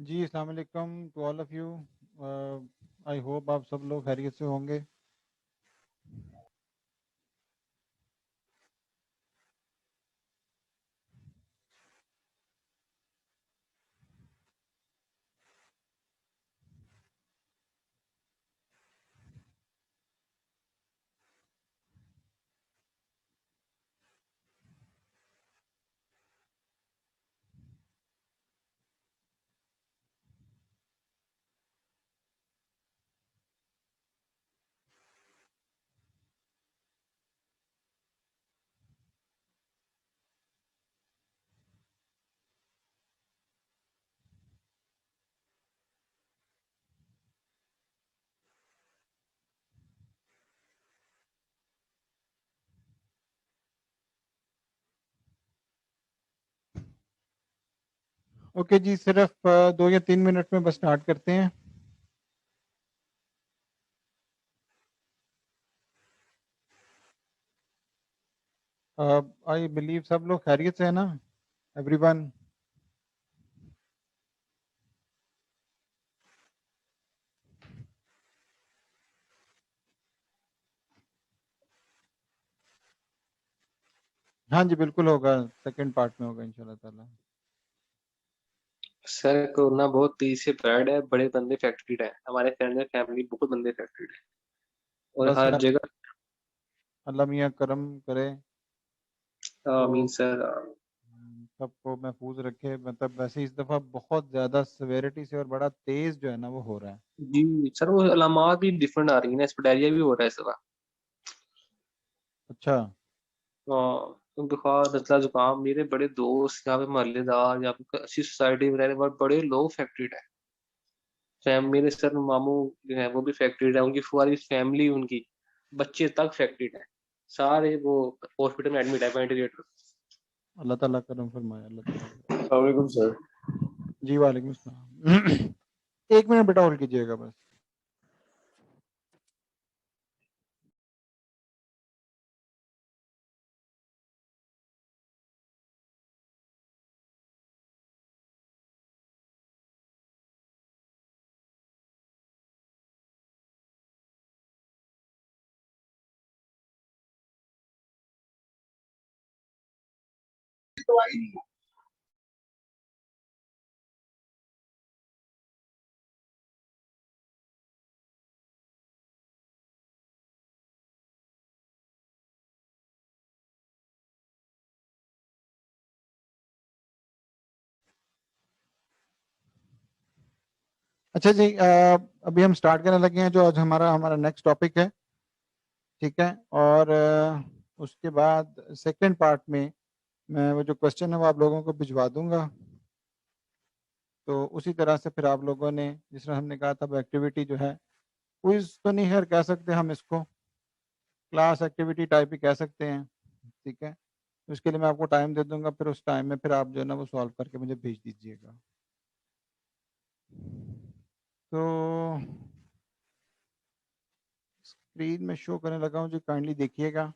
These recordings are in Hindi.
जी अस्सलाम वालेकुम to all of you. I hope आप सब लोग खैरियत से होंगे। ओके जी, सिर्फ 2 या 3 मिनट में बस स्टार्ट करते हैं। आई बिलीव सब लोग खैरियत से है ना, एवरीवन। हाँ जी बिल्कुल होगा, सेकंड पार्ट में होगा इंशाल्लाह ताला। सर कोरोना बहुत तेजी से स्प्रेड है, बड़े बंदे अफेक्टेड है, हमारे फ्रेंड में फैमिली बहुत बंदे अफेक्टेड है और बस हर यार जगह। अल्लाह मियाँ करम करे तो मीन सर। सबको महफूज रखे। मतलब वैसे इस दफ़ा बहुत ज़्यादा सेवेरिटी से और बड़ा तेज़ जो है ना वो हो रहा है। जी सर, वो अलामात भी डिफरेंट आ रही है ना, डायरिया भी हो रहा है इस दफा। अच्छा। बुखार, नजला, जुकाम। मेरे बड़े दोस्त यहाँ पे मोहल्लेदार, यहाँ पे अच्छी सोसाइटी में रहने वाले बड़े लोग अफेक्टेड है। मेरे सर मामू जो है वो भी अफेक्टेड है, उनकी पूरी फैमिली, उनकी बच्चे तक अफेक्टेड है, सारे वो हॉस्पिटल में एडमिट है, वेंटिलेटर। अल्लाह ताला करम फरमाए, अल्लाह ताला करम। वालेकुम सर। जी वालेकुम सलाम। 1 मिनट बेटा होल्ड कीजिएगा बस। अच्छा जी, अभी हम स्टार्ट करने लगे हैं जो आज हमारा हमारा नेक्स्ट टॉपिक है। ठीक है। और उसके बाद सेकंड पार्ट में मैं वो जो क्वेश्चन है वो आप लोगों को भिजवा दूंगा। तो उसी तरह से फिर आप लोगों ने जिस तरह हमने कहा था वो एक्टिविटी जो है, क्विज तो नहीं खैर कह सकते हम इसको, क्लास एक्टिविटी टाइप ही कह सकते हैं। ठीक है। उसके लिए मैं आपको टाइम दे दूंगा, फिर उस टाइम में फिर आप जो है ना वो सॉल्व करके मुझे भेज दीजिएगा। तो स्क्रीन में शो करने लगा हूँ जी, काइंडली देखिएगा।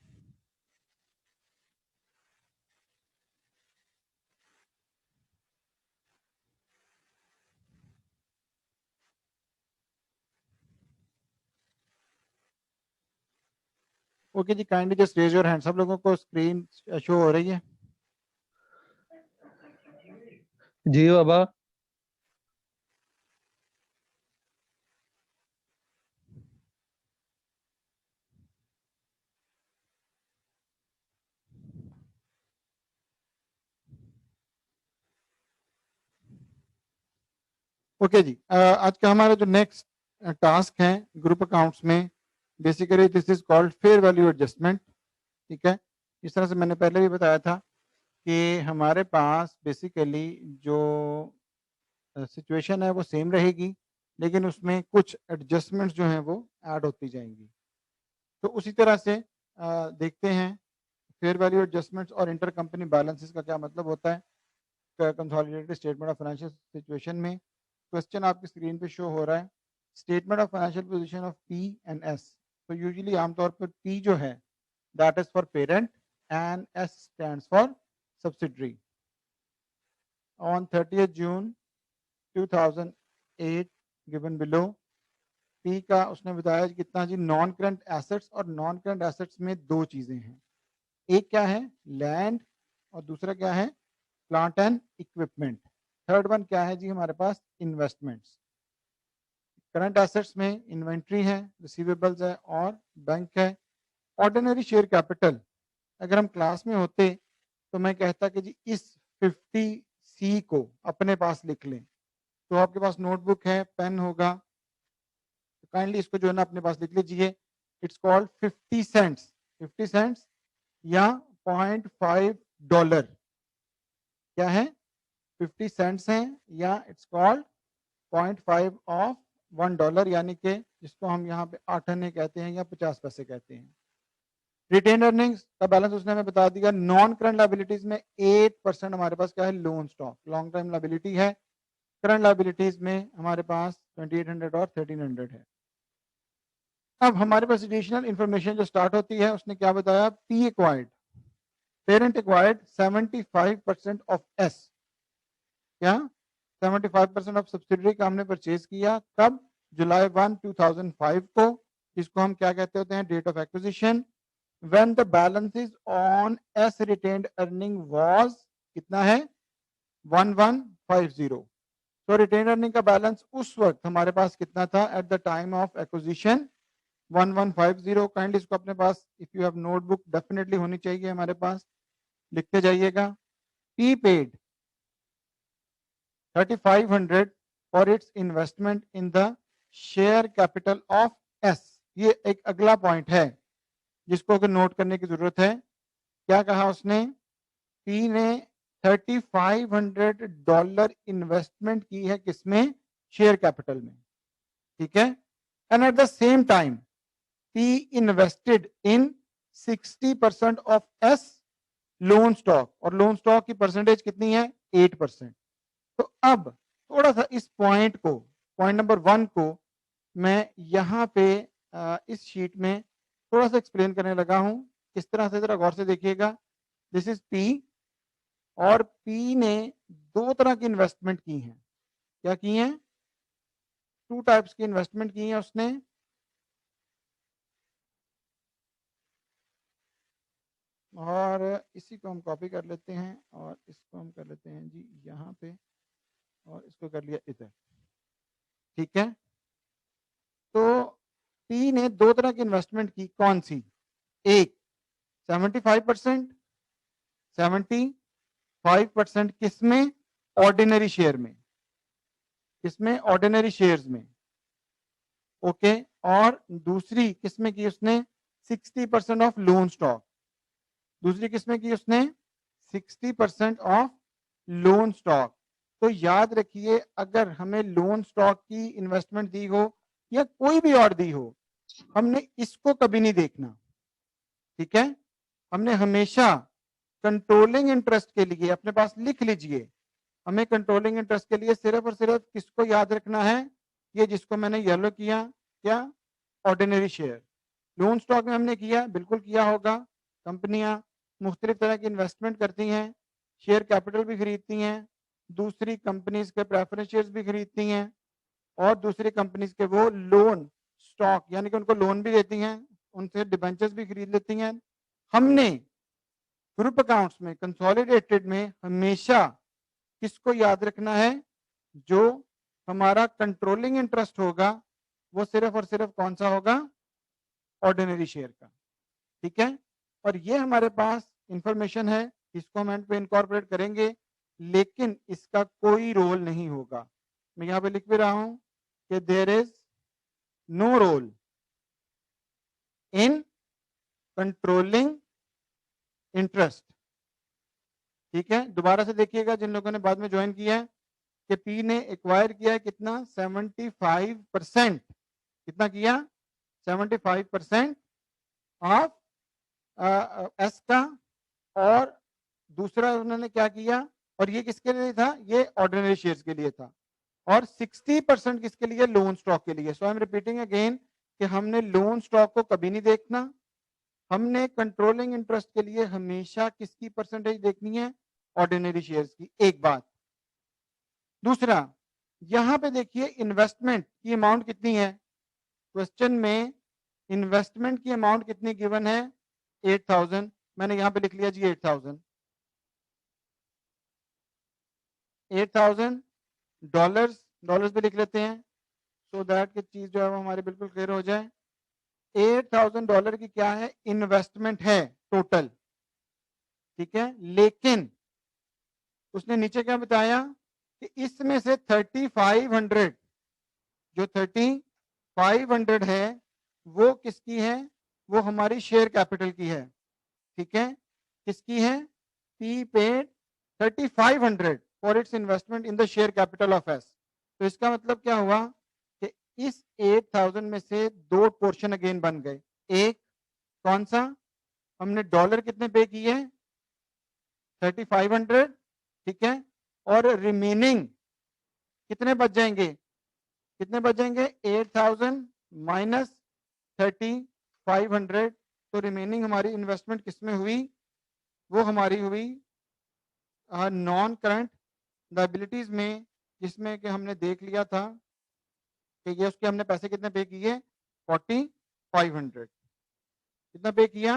ओके जी, kindly just raise your hand. सब लोगों को स्क्रीन शो हो रही है? जी बाबा। ओके जी, आज का हमारा जो नेक्स्ट टास्क है ग्रुप अकाउंट्स में, basically this is called fair value adjustment. ठीक है। इस तरह से मैंने पहले भी बताया था कि हमारे पास बेसिकली जो सिचुएशन है वो सेम रहेगी, लेकिन उसमें कुछ एडजस्टमेंट्स जो हैं वो ऐड होती जाएंगी। तो उसी तरह से देखते हैं फेयर वैल्यू एडजस्टमेंट्स और इंटर कंपनी बैलेंसेस का क्या मतलब होता है consolidated statement of financial situation में। क्वेश्चन आपकी स्क्रीन पे शो हो रहा है। Statement of financial position of P and S. तो यूजुअली आमतौर पर पी जो है that is for parent and S stands for subsidiary. On 30th June 2008 given below. P का उसने बताया कितना जी, नॉन करंट एसेट्स, और नॉन करंट एसेट्स में दो चीजें हैं, एक क्या है लैंड और दूसरा क्या है plant and equipment. Third one क्या है जी हमारे पास इन्वेस्टमेंट्स। करंट एसेट्स में इन्वेंट्री है, रिसीवेबल्स है और बैंक है। ऑर्डिनरी शेयर कैपिटल अगर हम क्लास में होते तो मैं कहता कि जी इस 50C को अपने पास लिख लें। तो आपके पास नोटबुक है, पेन होगा, तो काइंडली इसको जो है ना अपने पास लिख लीजिए। इट्स कॉल्ड 50 सेंट्स, 50 सेंट्स या $0.5 क्या है 50 सेंट्स हैं, या इट्स कॉल्ड 0.5 ऑफ $1, यानी कि जिसको हम यहाँ पे 8 आने कहते हैं या 50 पैसे कहते हैं। रिटेन अर्निंग्स का बैलेंस उसने हमें बता दिया। नॉन करंट लाइबिलिटीज में 8% हमारे पास क्या है loan stock, long term liability है। करंट लाइबिलिटीज में हमारे पास 2800 और 1300 है। अब हमारे पास एडिशनल इंफॉर्मेशन जो स्टार्ट होती है, उसने क्या बताया, P acquired, parent acquired 75% of S, क्या 75% ऑफ सब्सिडरी का हमने परचेज किया। कब, जुलाई 1, 2005 को, जिसको हम क्या कहते होते हैं date of acquisition. when the balance is on as retained earning was कितना है 1150। तो रिटेन अर्निंग का बैलेंस उस वक्त हमारे पास कितना था at the time of acquisition 1150। Kindly इसको अपने पास if you have notebook definitely होनी चाहिए हमारे पास, लिखते जाइएगा। P paid 3500 for its investment in the share capital of S. ये एक अगला पॉइंट है जिसको अगर नोट करने की जरूरत है। क्या कहा उसने, पी ने $3500 इन्वेस्टमेंट की है किसमें, शेयर कैपिटल में, ठीक है। And at the same time P invested in 60% of S loan stock, और लोन स्टॉक की परसेंटेज कितनी है 8%। तो अब थोड़ा सा इस पॉइंट को, पॉइंट नंबर 1 को मैं यहाँ पे इस शीट में थोड़ा सा एक्सप्लेन करने लगा हूं। किस तरह से, जरा गौर से देखिएगा। दिस इज पी, और पी ने दो तरह की इन्वेस्टमेंट की हैं। क्या की हैं, 2 टाइप्स की इन्वेस्टमेंट की है उसने। और इसी को हम कॉपी कर लेते हैं और इसको हम कर लेते हैं जी यहाँ पे, और इसको कर लिया इधर, ठीक है। तो पी ने दो तरह की इन्वेस्टमेंट की, कौन सी, एक 75%, 75% किसमें, ऑर्डिनरी शेयर में, किसमें, ऑर्डिनरी शेयर्स में, ओके। और दूसरी किसमें की उसने, 60% ऑफ लोन स्टॉक। दूसरी किसमें की उसने, 60% ऑफ लोन स्टॉक। तो याद रखिए, अगर हमें लोन स्टॉक की इन्वेस्टमेंट दी हो या कोई भी और दी हो, हमने इसको कभी नहीं देखना, ठीक है। हमने हमेशा कंट्रोलिंग इंटरेस्ट के लिए अपने पास लिख लीजिए, हमें कंट्रोलिंग इंटरेस्ट के लिए सिर्फ और सिर्फ किसको याद रखना है, ये जिसको मैंने येलो किया, क्या, ऑर्डिनरी शेयर। लोन स्टॉक में हमने किया, बिल्कुल किया होगा। कंपनियां मुख्तलिफ तरह की इन्वेस्टमेंट करती हैं, शेयर कैपिटल भी खरीदती हैं, दूसरी कंपनीज के प्रेफरेंस शेयर्स भी खरीदती हैं, और दूसरी कंपनीज के वो लोन स्टॉक यानी कि उनको लोन भी देती हैं, उनसे डिबेंचर्स भी खरीद लेती हैं। हमने ग्रुप अकाउंट्स में, कंसोलिडेटेड में हमेशा किसको याद रखना है, जो हमारा कंट्रोलिंग इंटरेस्ट होगा वो सिर्फ और सिर्फ कौन सा होगा, ऑर्डिनरी शेयर का, ठीक है। और ये हमारे पास इंफॉर्मेशन है, इसको हम एंड पे इनकॉर्पोरेट करेंगे, लेकिन इसका कोई रोल नहीं होगा। मैं यहाँ पे लिख भी रहा हूं कि there is no role in controlling interest, ठीक है। दोबारा से देखिएगा जिन लोगों ने बाद में ज्वाइन किया है, कि पी ने एक्वायर किया है कितना, 75%, कितना किया, 75% ऑफ एस का, और दूसरा उन्होंने क्या किया, और ये किसके लिए था, ये ऑर्डिनरी शेयर्स के लिए था, और 60% किसके लिए, लोन स्टॉक के लिए। सो आई एम रिपीटिंग अगेन कि हमने लोन स्टॉक को कभी नहीं देखना, हमने कंट्रोलिंग इंटरेस्ट के लिए हमेशा किसकी परसेंटेज देखनी है, ऑर्डिनरी शेयर्स की, एक बात। दूसरा, यहां पे देखिए इन्वेस्टमेंट की अमाउंट कितनी है, क्वेश्चन में इन्वेस्टमेंट की अमाउंट कितनी गिवन है, 8000। मैंने यहां पे लिख लिया जी 8000, $8,000 डॉलर्स पे लिख लेते हैं, सो दैट की चीज जो है वो हमारी बिल्कुल क्लियर हो जाए। $8,000 की क्या है, इन्वेस्टमेंट है टोटल, ठीक है। लेकिन उसने नीचे क्या बताया कि इसमें से 3500, जो 3500 है वो किसकी है, वो हमारी शेयर कैपिटल की है, ठीक है। किसकी है, P paid 3500 for its investment in the share capital of S. तो इसका मतलब क्या हुआ कि इस 8000 में से दो पोर्शन अगेन बन गए। एक कौन सा, हमने डॉलर कितने पे किए, 3500, ठीक है। और रिमेनिंग कितने बच जाएंगे, कितने बच जाएंगे, 8000 माइनस 3500। तो रिमेनिंग हमारी इन्वेस्टमेंट किसमें हुई, वो हमारी हुई नॉन करंट लायबिलिटीज में, जिसमें कि हमने देख लिया था कि ये उसके हमने पैसे कितने पे किए, 4500। कितना पे किया,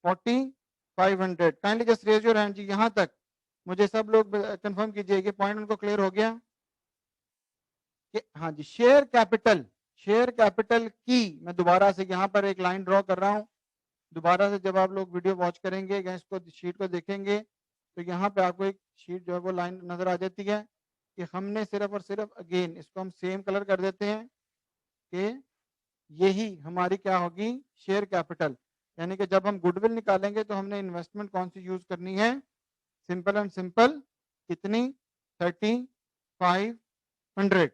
4500। Kindly just raise your hand जी, यहां तक मुझे सब लोग कंफर्म कीजिए कि पॉइंट उनको क्लियर हो गया कि हाँ जी। शेयर कैपिटल, शेयर कैपिटल की मैं दोबारा से यहाँ पर एक लाइन ड्रॉ कर रहा हूँ। दोबारा से जब आप लोग वीडियो वॉच करेंगे या इसको शीट को देखेंगे तो यहाँ पे आपको एक शीट जो है वो लाइन नजर आ जाती है कि हमने सिर्फ और सिर्फ अगेन इसको हम सेम कलर कर देते हैं कि यही हमारी क्या होगी, शेयर कैपिटल। यानी कि जब हम गुडविल निकालेंगे तो हमने इन्वेस्टमेंट कौन सी यूज करनी है, सिंपल एंड सिंपल, कितनी, 3500।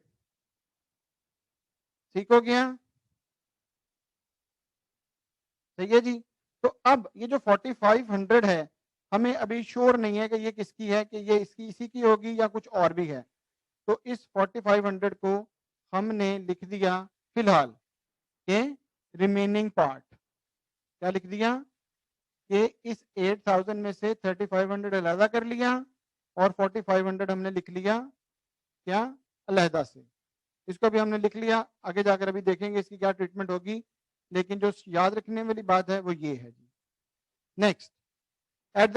ठीक हो गया, सही है जी। तो अब ये जो 4500 है, हमें अभी श्योर नहीं है कि ये किसकी है, कि ये इसकी इसी की होगी या कुछ और भी है। तो इस 4500 को हमने लिख दिया फिलहाल के रिमेनिंग पार्ट। क्या लिख दिया कि इस 8000 में से 3500 अलहदा कर लिया और 4500 हमने लिख लिया क्या, अलहदा से। इसको भी हमने लिख लिया, आगे जाकर अभी देखेंगे इसकी क्या ट्रीटमेंट होगी, लेकिन जो याद रखने वाली बात है वो ये है जी। Next, at the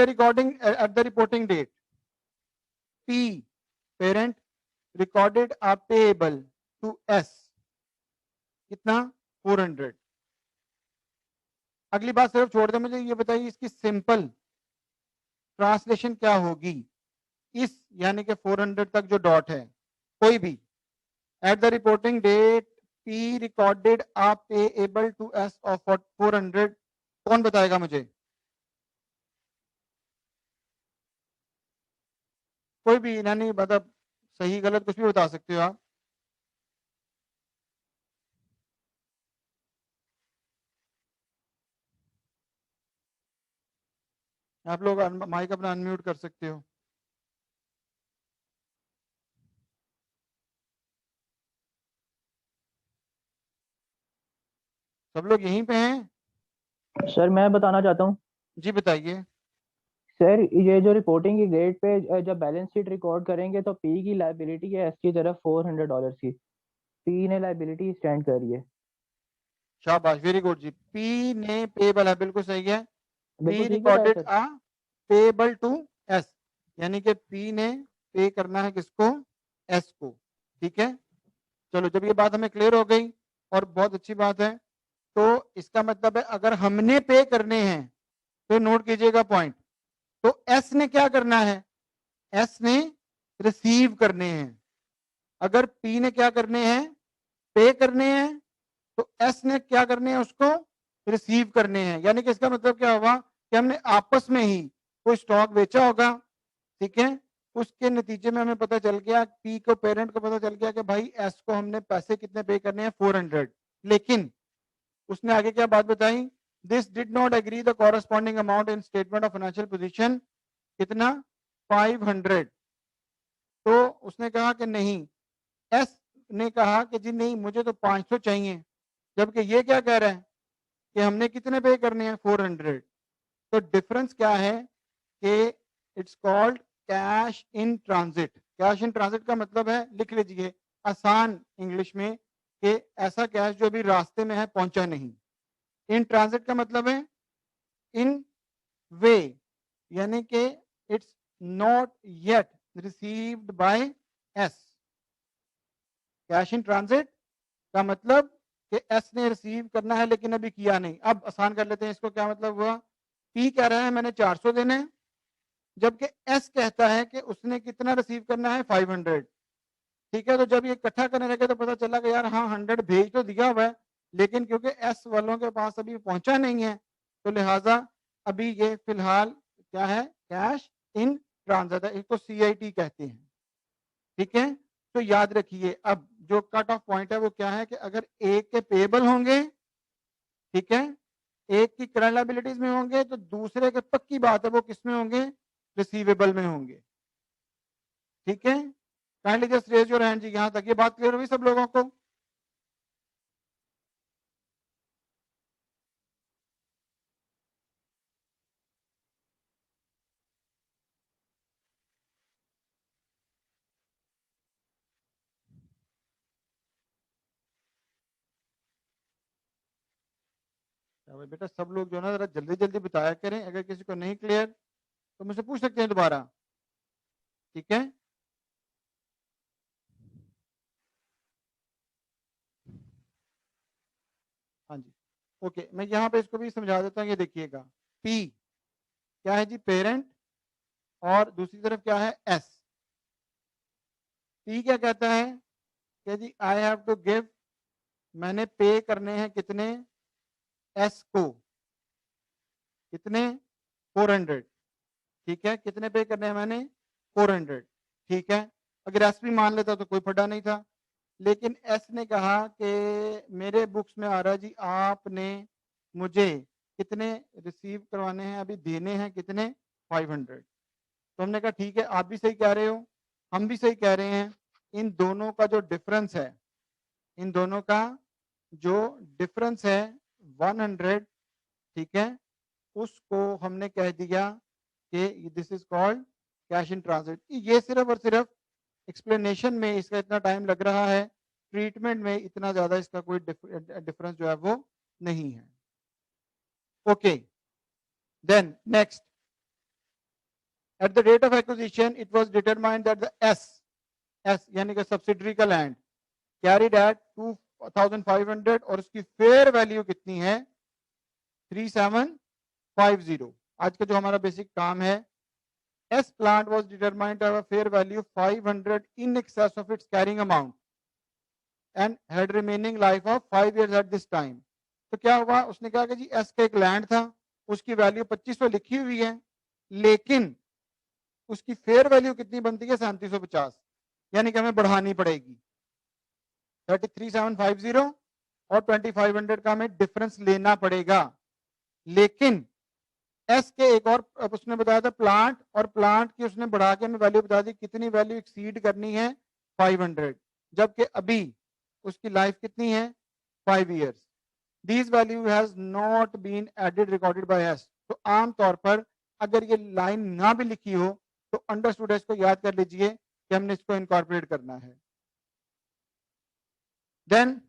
reporting date, P parent recorded a payable to S, कितना, 400। अगली बात सिर्फ छोड़ दे, मुझे ये बताइए इसकी सिंपल ट्रांसलेशन क्या होगी, इस यानी कि 400 तक जो डॉट है, कोई भी, at the reporting date P recorded a payable to S of 400, कौन बताएगा मुझे, कोई भी, यानी मतलब सही गलत कुछ भी बता सकते हो आप। आप लोग माइक अपना अनम्यूट कर सकते हो। सब लोग यहीं पे हैं, सर मैं बताना चाहता हूँ। जी बताइए। सर ये जो रिपोर्टिंग की डेट पे जब बैलेंस शीट रिकॉर्ड करेंगे तो पी की लाइबिलिटी है एस की तरफ $400 की, पी ने लाइबिलिटी स्टैंड कर रही है। शाबाश, वेरी गुड जी। पी ने पेबल है, बिल्कुल सही है। बिल्कुल पी ठीक बताया recorded sir. A payable to S, यानी कि पी ने पे करना है किसको, एस को, ठीक है। चलो, जब ये बात हमें क्लियर हो गई और बहुत अच्छी बात है, तो इसका मतलब है अगर हमने पे करने हैं तो नोट कीजिएगा पॉइंट, तो एस ने क्या करना है, एस ने रिसीव करने हैं। अगर पी ने क्या करने हैं, पे करने हैं, तो एस ने क्या करने हैं, उसको रिसीव करने हैं। यानी कि इसका मतलब क्या होगा कि हमने आपस में ही कोई स्टॉक बेचा होगा, ठीक है। उसके नतीजे में हमें पता चल गया, पी को पेरेंट को पता चल गया कि भाई एस को हमने पैसे कितने पे करने हैं, 400। लेकिन उसने आगे क्या बात बताई, this did not agree the corresponding amount in statement of financial position, कितना, 500। तो उसने कहा कि नहीं, एस ने कहा कि जी नहीं, मुझे तो 500 चाहिए, जबकि ये क्या कह रहा है कि हमने कितने पे करने हैं, 400। तो डिफरेंस क्या है कि it's called cash in transit. Cash in transit का मतलब है, लिख लीजिए आसान इंग्लिश में, कि ऐसा कैश जो अभी रास्ते में है, पहुंचा नहीं। इन ट्रांजिट का मतलब है इन वे, यानी कि it's not yet received by S. Cash in transit का मतलब कि एस ने रिसीव करना है लेकिन अभी किया नहीं। अब आसान कर लेते हैं इसको, क्या मतलब हुआ, पी कह रहा है मैंने 400 देने हैं, जबकि एस कहता है कि उसने कितना रिसीव करना है, 500। ठीक है, तो जब ये इकट्ठा करने लगे तो पता चला कि यार हाँ 100 भेज तो दिया हुआ है, लेकिन क्योंकि एस वालों के पास अभी पहुंचा नहीं है, तो लिहाजा अभी ये फिलहाल क्या है, कैश इन ट्रांजिट है, इसको CIT कहते हैं। ठीक है, तो याद रखिए अब जो कट ऑफ पॉइंट है वो क्या है कि अगर एक के पेबल होंगे, ठीक है, एक की करंट लायबिलिटीज में होंगे, तो दूसरे के पक्की बात है वो किस में होंगे, रिसीवेबल में होंगे। ठीक है, kindly just raise your hand जी, यहां तक ये बात क्लियर हुई सब लोगों को? बेटा सब लोग जो है ना जरा जल्दी जल्दी बताया करें, अगर किसी को नहीं क्लियर तो मुझसे पूछ सकते हैं दोबारा। ठीक है, हाँ जी, ओके, मैं यहाँ पे इसको भी समझा देता हूँ। ये देखिएगा, पी क्या है जी, पेरेंट, और दूसरी तरफ क्या है, एस। पी क्या कहता है कि जी आई हैव टू गिव, मैंने पे करने हैं कितने, एस को, कितने, 400। ठीक है, कितने पे करने हैं मैंने, 400। ठीक है, अगर एस भी मान लेता तो कोई फटा नहीं था, लेकिन एस ने कहा कि मेरे बुक्स में आ रहा है जी आपने मुझे कितने रिसीव करवाने हैं, अभी देने हैं कितने, 500। तो हमने कहा ठीक है, आप भी सही कह रहे हो, हम भी सही कह रहे हैं, इन दोनों का जो डिफरेंस है, इन दोनों का जो डिफरेंस है 100, ठीक है, उसको हमने कह दिया कि this is called cash in transit. ये सिर्फ और सिर्फ एक्सप्लेनेशन में इसका इतना टाइम लग रहा है, ट्रीटमेंट में इतना ज्यादा इसका कोई डिफरेंस जो है वो नहीं है। Okay, then next, at the date of acquisition it was determined that the S यानी कि सब्सिडरी का लैंड कैरीड एट 2500 और उसकी फेयर वैल्यू कितनी है, 3750। आज का जो हमारा बेसिक काम है, S plant was determined to have a fair value 500 in excess of its carrying amount and had remaining life of 5 years at this time। तो क्या हुआ, उसने कहा कि जी S का एक लैंड था, उसकी वैल्यू 2500 लिखी हुई है, लेकिन उसकी फेयर वैल्यू कितनी बनती है, 3750, यानी कि हमें बढ़ानी पड़ेगी। 33750 और 2500 का हमें डिफरेंस लेना पड़ेगा। लेकिन एस के एक और उसने बताया था प्लांट, और प्लांट की उसने बढ़ा के हमें वैल्यू बता दी, कितनी वैल्यू एक्सीड करनी है, 500, जबकि अभी उसकी लाइफ कितनी है, 5 years. This value has not been added recorded by S. तो आमतौर पर अगर ये लाइन ना भी लिखी हो तो अंडरस्टूड है, इसको याद कर लीजिए कि हमने इसको इनकॉर्पोरेट करना है। Then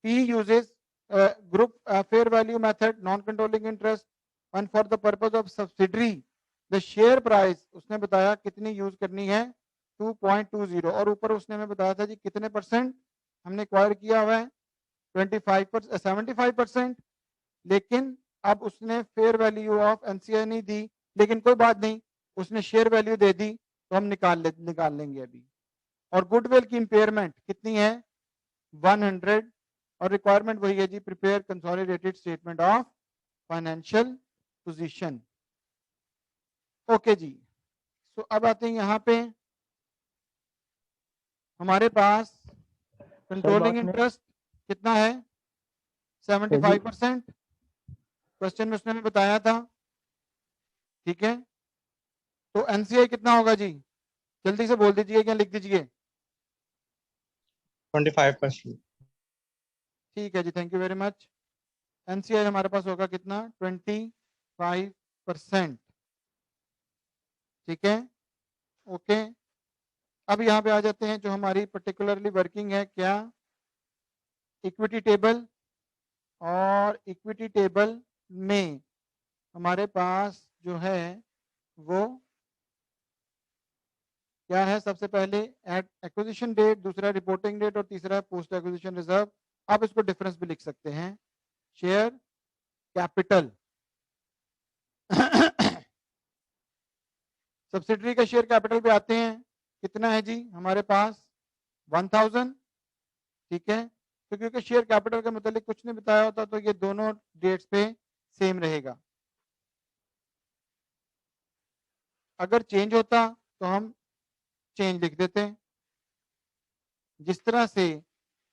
P uses group fair value method, non controlling interest, and for the purpose of subsidiary the share price उसने बताया कितनी यूज करनी है, 2.20, और ऊपर उसने हमें बताया था जी कितने परसेंट हमने एक्वायर किया हुआ है, 75%। लेकिन अब उसने फेयर वैल्यू ऑफ एनसीआई नहीं दी, लेकिन कोई बात नहीं, उसने शेयर वैल्यू दे दी, तो हम निकाल लेंगे अभी। और गुडविल की इंपेयरमेंट कितनी है, 100, और रिक्वायरमेंट वही है जी, prepare consolidated statement of financial position. Okay जी, तो अब आते हैं यहाँ पे हमारे पास कंट्रोलिंग इंटरेस्ट कितना है, 75%, क्वेश्चन में उसने बताया था। ठीक है, तो एनसीआई कितना होगा जी, जल्दी से बोल दीजिए क्या लिख दीजिए। 25%। ठीक है जी, thank you very much. NCI हमारे पास होगा कितना, 25%। ठीक है, ओके, अब यहाँ पे आ जाते हैं जो हमारी पर्टिकुलरली वर्किंग है, क्या, इक्विटी टेबल। और इक्विटी टेबल में हमारे पास जो है वो क्या है, सबसे पहले एट एक्विजिशन डेट, दूसरा रिपोर्टिंग डेट और तीसरा पोस्ट एक्विजिशन रिजर्व। आप इसको डिफरेंस भी लिख सकते हैं। शेयर कैपिटल सब्सिडरी का शेयर कैपिटल पे आते हैं, कितना है जी हमारे पास 1000। ठीक है, तो क्योंकि शेयर कैपिटल के मतलब कुछ नहीं बताया होता तो ये दोनों डेट्स पे सेम रहेगा। अगर चेंज होता तो हम चेंज लिख देते हैं, जिस तरह से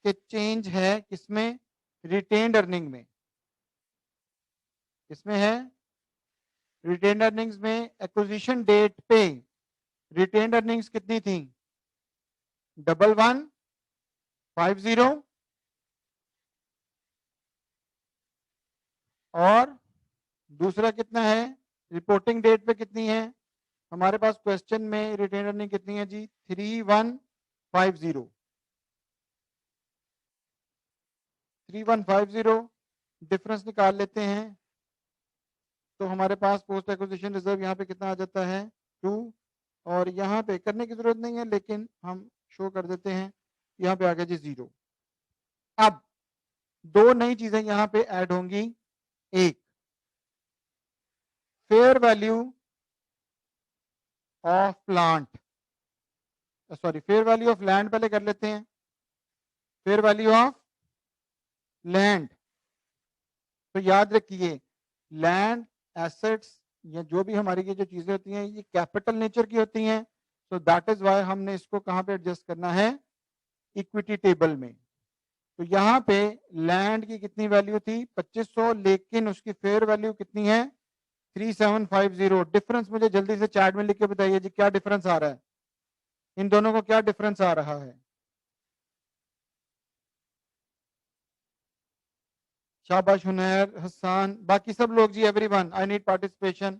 कि चेंज है किसमें, रिटेन्ड अर्निंग में। किसमें है, रिटेन्ड अर्निंग्स में। एक्विजिशन डेट पे रिटेन्ड अर्निंग्स कितनी थी, 1150। और दूसरा कितना है, रिपोर्टिंग डेट पे कितनी है हमारे पास, क्वेश्चन में रिटेन अर्निंग कितनी है जी, 3150। 3150 डिफरेंस निकाल लेते हैं तो हमारे पास पोस्ट एक्विजिशन रिजर्व यहाँ पे कितना आ जाता है 2। और यहाँ पे करने की जरूरत नहीं है लेकिन हम शो कर देते हैं, यहाँ पे आ गया जी 0। अब दो नई चीजें यहाँ पे ऐड होंगी। एक, fair value of plant, sorry fair value of land पहले कर लेते हैं। फेयर वैल्यू ऑफ लैंड, तो याद रखिए लैंड एसेट्स या जो भी हमारी ये जो चीजें होती हैं ये कैपिटल नेचर की होती हैं। तो दैट इज वाई हमने इसको कहां पे एडजस्ट करना है, इक्विटी टेबल में। तो यहाँ पे लैंड की कितनी वैल्यू थी 2500, लेकिन उसकी फेयर वैल्यू कितनी है 3750। डिफरेंस मुझे जल्दी से चैट में लिख के बताइए जी, क्या डिफरेंस आ रहा है, इन दोनों को क्या डिफरेंस आ रहा है। शाबाश हुनैर, हसान, बाकी सब लोग जी, एवरीवन आई नीड पार्टिसिपेशन।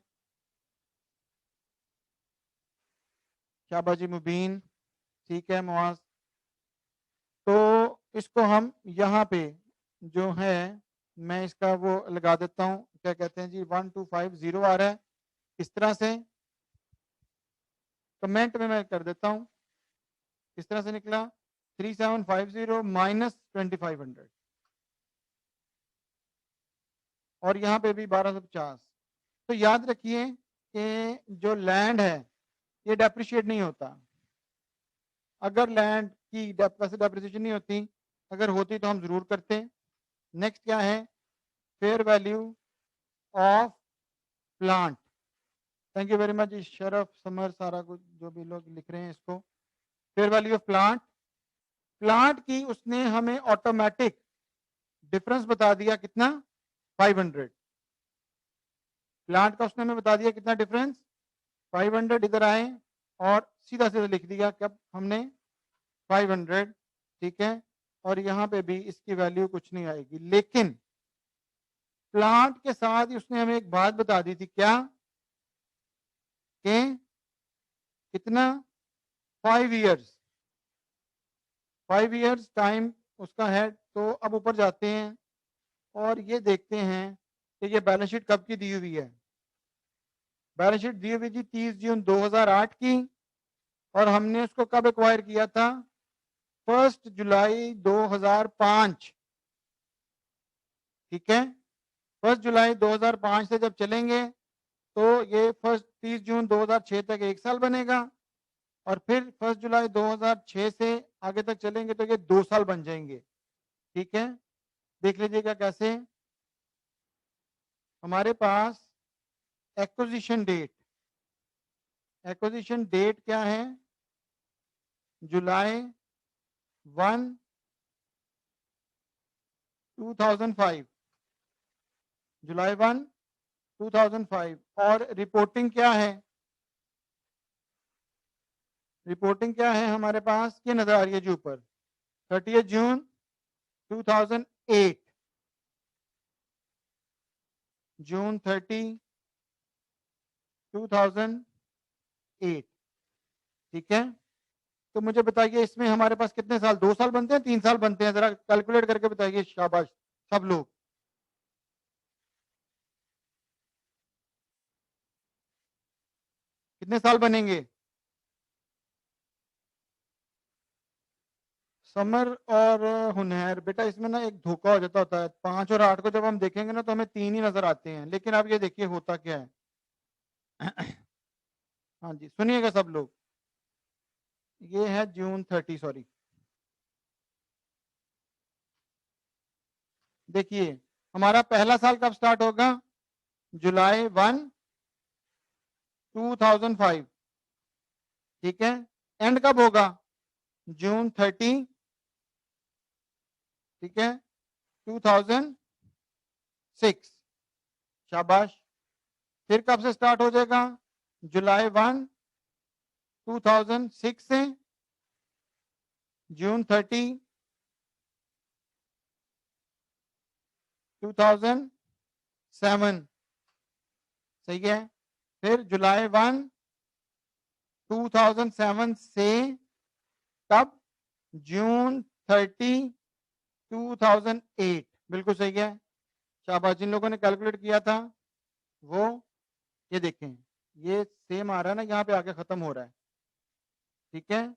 शाबाश जी मुबीन, ठीक है मुआज। तो इसको हम यहाँ पे जो है मैं इसका वो लगा देता हूँ, क्या कहते हैं जी 1250 आ रहा है इस तरह से, कमेंट में मैं कर देता हूँ इस तरह से निकला 3750 माइनस 2500 और यहाँ पे भी 1250। तो याद रखिए कि जो लैंड है ये डेप्रिशिएट नहीं होता। अगर लैंड की वैसे डेप्रिसिएशन नहीं होती, अगर होती तो हम जरूर करते। नेक्स्ट क्या है, fair value of plant. Thank you very much Sharaf, Samar, सारा कुछ जो भी लोग लिख रहे हैं इसको। Fair value of plant, plant की उसने हमें ऑटोमेटिक डिफरेंस बता दिया कितना 500। प्लांट का उसने हमें बता दिया कितना डिफरेंस 500। इधर आए और सीधा सीधा लिख दिया कब हमने 500। ठीक है, और यहाँ पे भी इसकी वैल्यू कुछ नहीं आएगी। लेकिन प्लांट के साथ ही उसने हमें एक बात बता दी थी, क्या कि कितना 5 इयर्स, 5 इयर्स टाइम उसका है। तो अब ऊपर जाते हैं और ये देखते हैं कि ये बैलेंस शीट कब की दी हुई है। बैलेंस शीट दी हुई थी 30 जून 2008 की और हमने उसको कब एक्वायर किया था 1 जुलाई 2005। ठीक है, 1 जुलाई 2005 से जब चलेंगे तो ये 30 जून 2006 तक 1 साल बनेगा और फिर 1 जुलाई 2006 से आगे तक चलेंगे तो ये 2 साल बन जाएंगे। ठीक है, देख लीजिएगा कैसे। हमारे पास एक्विजिशन डेट, एक्विजिशन डेट क्या है, जुलाई 1 2005, जुलाई 1 2005। और रिपोर्टिंग क्या है, रिपोर्टिंग क्या है हमारे पास, ये नजर आ रही है जी ऊपर 30 जून 2008, जून 30 2008। ठीक है, तो मुझे बताइए इसमें हमारे पास कितने साल, 2 साल बनते हैं, 3 साल बनते हैं, जरा कैलकुलेट करके बताइए, शाबाश सब लोग। कितने साल बनेंगे? समर और हुनैर, बेटा इसमें ना एक धोखा हो जाता होता है, 5 और 8 को जब हम देखेंगे ना तो हमें 3 ही नजर आते हैं, लेकिन अब ये देखिए होता क्या है। हाँ जी सुनिएगा सब लोग, ये है जून 30, सॉरी देखिए हमारा पहला साल कब स्टार्ट होगा, जुलाई 1, 2005, ठीक है। एंड कब होगा, जून 30, ठीक है, 2006, शाबाश। फिर कब से स्टार्ट हो जाएगा, जुलाई 1, 2006 से जून 30, 2007, सही है। फिर जुलाई 1, 2007 से कब, जून 30, 2008, बिल्कुल सही है, शाबाश। जिन लोगों ने कैलकुलेट किया था वो ये देखें, ये सेम आ रहा है ना, यहाँ पे आके खत्म हो रहा है, ठीक है।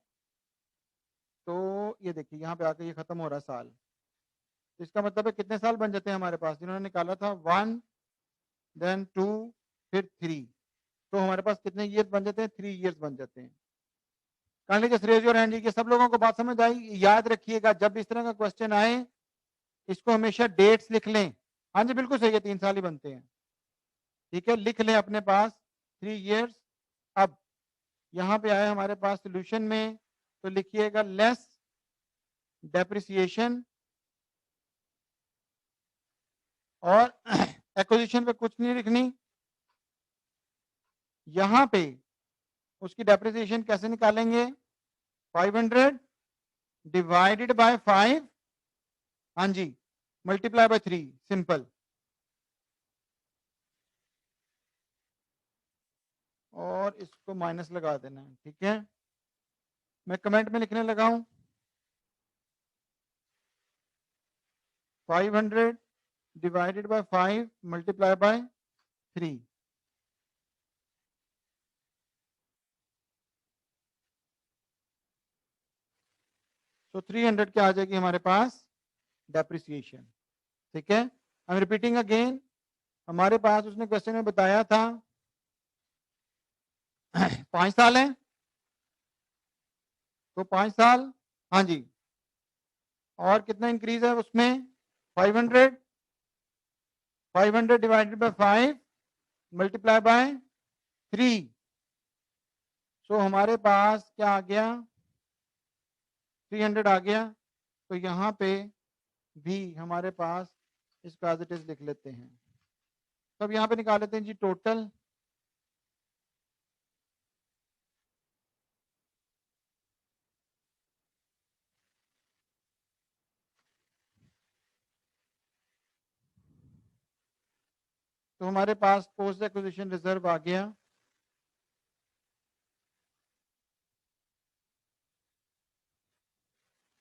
तो ये देखिए यहाँ पे आके ये खत्म हो रहा है साल, तो इसका मतलब है कितने साल बन जाते हैं हमारे पास, जिन्होंने निकाला था 1, देन 2, फिर 3, तो हमारे पास कितने ईयर्स बन जाते हैं, 3 ईयर्स बन जाते हैं। Kindly just raise your hand, ये सब लोगों को बात समझ आई। याद रखिएगा जब इस तरह का क्वेश्चन आए इसको हमेशा डेट्स लिख लें। हाँ जी बिल्कुल सही है, 3 साल ही बनते हैं, ठीक है, लिख लें अपने पास 3 ईयर्स। अब यहाँ पे आए हमारे पास सोल्यूशन में, तो लिखिएगा लेस डेप्रिसिएशन, और एक्विजिशन पे कुछ नहीं लिखनी। यहाँ पे उसकी डेप्रिसिएशन कैसे निकालेंगे, 500 डिवाइडेड बाय 5, हाँ जी, मल्टीप्लाई बाय 3, सिंपल। और इसको माइनस लगा देना है, ठीक है। मैं कमेंट में लिखने लगा हूं 500 डिवाइडेड बाय 5 मल्टीप्लाई बाय 3, तो 300 क्या आ जाएगी हमारे पास डेप्रिसिएशन, ठीक है। आई एम रिपीटिंग अगेन, हमारे पास उसने क्वेश्चन में बताया था 5 साल है, तो 5 साल, हाँ जी, और कितना इंक्रीज है उसमें 500, 500 डिवाइडेड बाय 5 मल्टीप्लाई बाय 3, सो हमारे पास क्या आ गया, 300 आ गया। तो यहाँ पे भी हमारे पास इसको एज इट इज लिख लेते हैं। तो अब यहाँ पे निकाल लेते हैं जी टोटल, तो हमारे पास पोस्ट एक्विजिशन रिजर्व आ गया,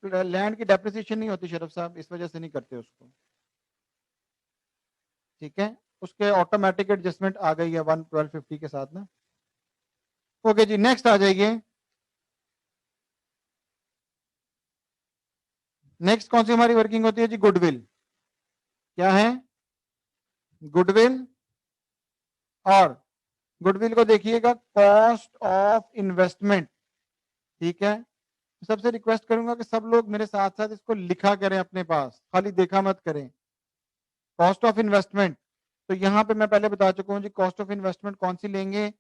लैंड की डेप्रिसिएशन नहीं होती शरफ साहब, इस वजह से नहीं करते उसको, ठीक है। उसके ऑटोमेटिक एडजस्टमेंट आ गई है 1/1250 के साथ ना। ओके जी, नेक्स्ट आ जाइए। नेक्स्ट कौन सी हमारी वर्किंग होती है जी, गुडविल। क्या है, गुडविल, और गुडविल को देखिएगा कॉस्ट ऑफ इन्वेस्टमेंट, ठीक है। सबसे रिक्वेस्ट करूंगा कि सब लोग मेरे साथ साथ इसको लिखा करें अपने पास, खाली देखा मत करें। कॉस्ट ऑफ इन्वेस्टमेंट, तो यहाँ पे मैं पहले बता चुका हूँ जी, कॉस्ट ऑफ इन्वेस्टमेंट कौन सी लेंगे,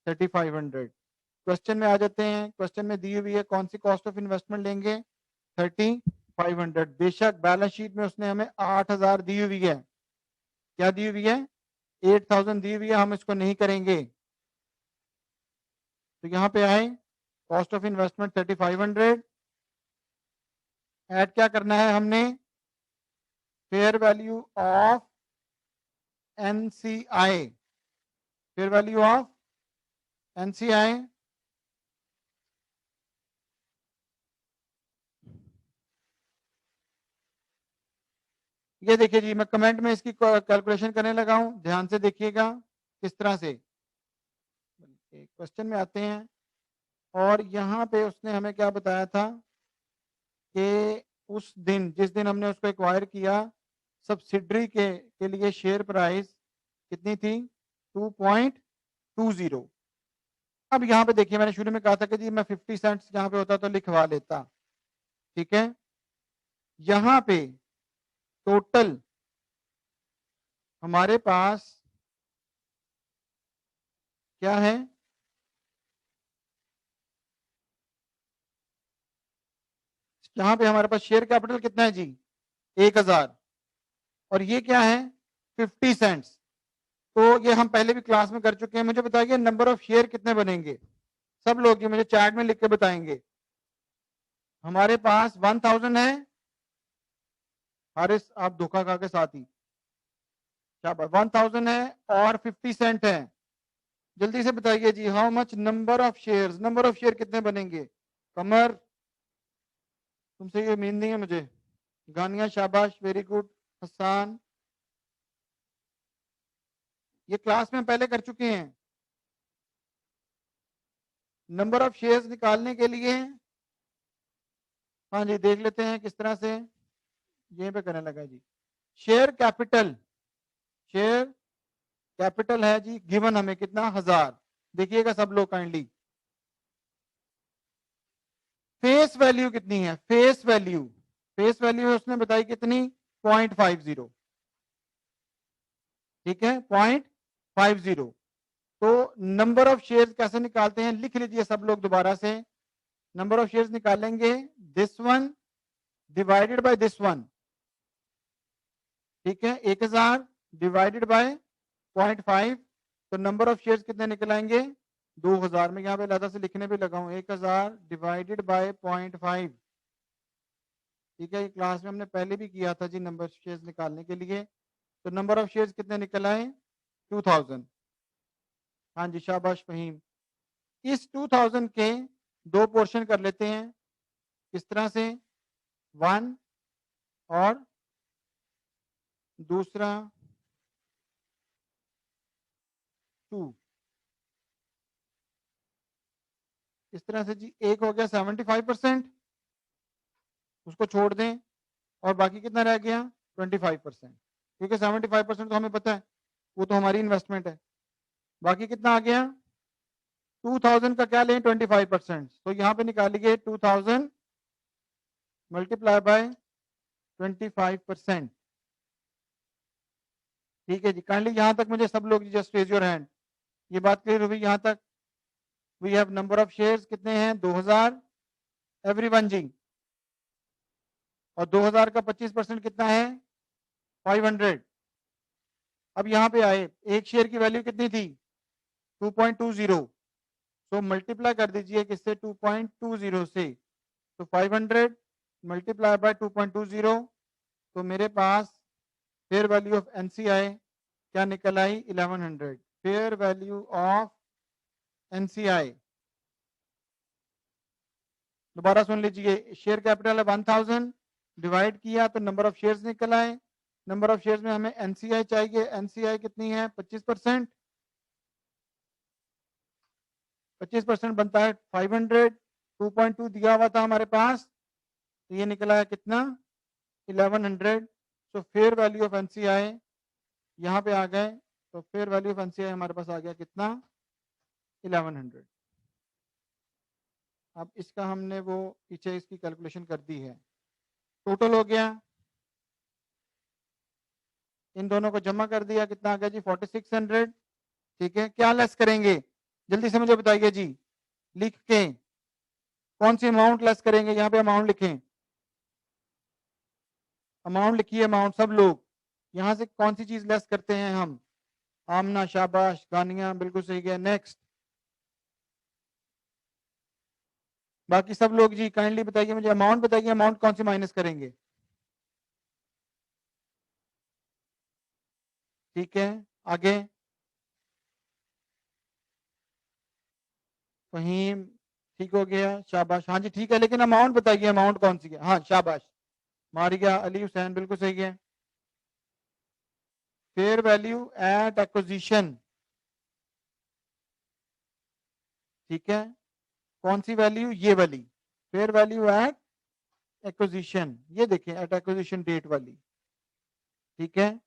3500। क्वेश्चन में आ जाते हैं, क्वेश्चन में दी हुई है कौन सी कॉस्ट ऑफ इन्वेस्टमेंट लेंगे, 3500। बेशक बैलेंस शीट में उसने हमें 8000 दी हुई है, क्या दी हुई है, 8000 दी हुई है, हम इसको नहीं करेंगे। तो यहाँ पे आए कॉस्ट ऑफ इन्वेस्टमेंट 3500, ऐड क्या करना है हमने, fair value of NCI, fair value of NCI ये देखिए जी, मैं कमेंट में इसकी कैलकुलेशन करने लगा हूं, ध्यान से देखिएगा किस तरह से। क्वेश्चन में आते हैं और यहाँ पे उसने हमें क्या बताया था कि उस दिन जिस दिन हमने उसको एक्वायर किया, सब्सिडरी के लिए शेयर प्राइस कितनी थी? 2.20। अब यहाँ पे देखिए, मैंने शुरू में कहा था कि जी मैं 50 सेंट्स यहाँ पे होता तो लिखवा लेता, ठीक है। यहाँ पे टोटल हमारे पास क्या है? यहाँ पे हमारे पास शेयर कैपिटल कितना है जी? 1000। और ये क्या है? 50 सेंट्स। तो ये हम पहले भी क्लास में कर चुके हैं। मुझे बताइए नंबर ऑफ शेयर कितने बनेंगे? सब लोग ये मुझे चैट में लिख के बताएंगे। हमारे पास 1000 है। हारिस आप धोखा खा के साथ ही, क्या 1000 है और 50 सेंट है। जल्दी से बताइए जी, how much number of shares? Number of share कितने बनेंगे? कमर, तुमसे ये उम्मीद नहीं है मुझे। गानिया शाबाश, वेरी गुड। हसान, ये क्लास में पहले कर चुके हैं। नंबर ऑफ शेयर्स निकालने के लिए, हाँ जी देख लेते हैं किस तरह से। यहीं पे करने लगा जी। शेयर कैपिटल, शेयर कैपिटल है जी गिवन हमें कितना? 1000। देखिएगा सब लोग काइंडली। फेस वैल्यू कितनी है? फेस वैल्यू, फेस वैल्यू उसने बताई कितनी? 0.50। ठीक है, 0.50। तो नंबर ऑफ शेयर्स कैसे निकालते हैं? लिख लीजिए सब लोग दोबारा से। नंबर ऑफ शेयर्स निकालेंगे this one divided by this one, ठीक है। 1000 डिवाइडेड बाय 0.5, तो नंबर ऑफ शेयर्स कितने निकल आएंगे? 2000। में यहाँ पे अलग से लिखने भी लगा हूँ, 1000 डिवाइडेड बाय 0.5, ठीक है। ये क्लास में हमने पहले भी किया था जी नंबर ऑफ शेयर्स निकालने के लिए। तो नंबर ऑफ शेयर्स कितने निकल आए? 2000। हाँ जी शाबाश फहीम। इस 2000 के दो पोर्शन कर लेते हैं। किस तरह से? 1 और दूसरा 2। इस तरह से जी, एक हो गया 75%, उसको छोड़ दें, और बाकी कितना रह गया? 25%, क्योंकि 75% तो हमें पता है वो तो हमारी इन्वेस्टमेंट है। बाकी कितना आ गया? 2000 का क्या लें? 25%। तो यहाँ पे निकालिए 2000 मल्टीप्लाई बाय 25%, ठीक है जी। काइंडली यहाँ तक मुझे सब लोग जस्ट रेज योर हैंड। ये बात क्लियर हुई यहाँ तक? We have number of shares कितने हैं? 2000 एवरीवन जी। और 2000 का 25% कितना है? 500। अब यहाँ पे आए, एक शेयर की वैल्यू कितनी थी? 2.20। तो मल्टीप्लाई कर दीजिए किससे? 2.20 से। तो 500 मल्टीप्लाई बाय 2.20, तो मेरे पास फेयर वैल्यू ऑफ एनसीआई क्या निकल आई? 1100। फेयर वैल्यू ऑफ एनसीआई, दोबारा सुन लीजिए। शेयर कैपिटल है 1000, डिवाइड किया तो नंबर ऑफ शेयर्स निकल आए। नंबर ऑफ शेयर्स में हमें एनसीआई चाहिए। एनसीआई कितनी है? 25%। 25% बनता है 500। 2.2 दिया हुआ था हमारे पास, तो ये निकला है कितना? 1100। तो फेयर वैल्यू ऑफ एनसीआई यहाँ पे आ गए, तो फेयर वैल्यू ऑफ एनसीआई हमारे पास आ गया कितना? 1100। अब इसका हमने वो पीछे इसकी कैलकुलेशन कर दी है। टोटल हो गया, इन दोनों को जमा कर दिया, कितना आ गया जी? 4600। ठीक है, क्या लेस करेंगे? जल्दी से मुझे बताइए जी, लिख के कौन सी अमाउंट लेस करेंगे? यहाँ पे अमाउंट लिखें, अमाउंट लिखिए, अमाउंट सब लोग। यहाँ से कौन सी चीज लेस करते हैं हम? आमना शाबाश, गानिया बिल्कुल सही गया। नेक्स्ट, बाकी सब लोग जी काइंडली बताइए मुझे, अमाउंट बताइए, अमाउंट कौन सी माइनस करेंगे? ठीक है, आगे फहीम, ठीक हो गया, शाबाश। हाँ जी ठीक है, लेकिन अमाउंट बताइए, अमाउंट कौन सी है? हाँ शाबाश, मारिया अली हुसैन बिल्कुल सही है। फेयर वैल्यू एट एक्विजिशन, ठीक है, कौन सी वैल्यू, ये वाली फेयर वैल्यू एट एक्विजिशन, ये देखें एट एक्विजिशन डेट वाली, ठीक है।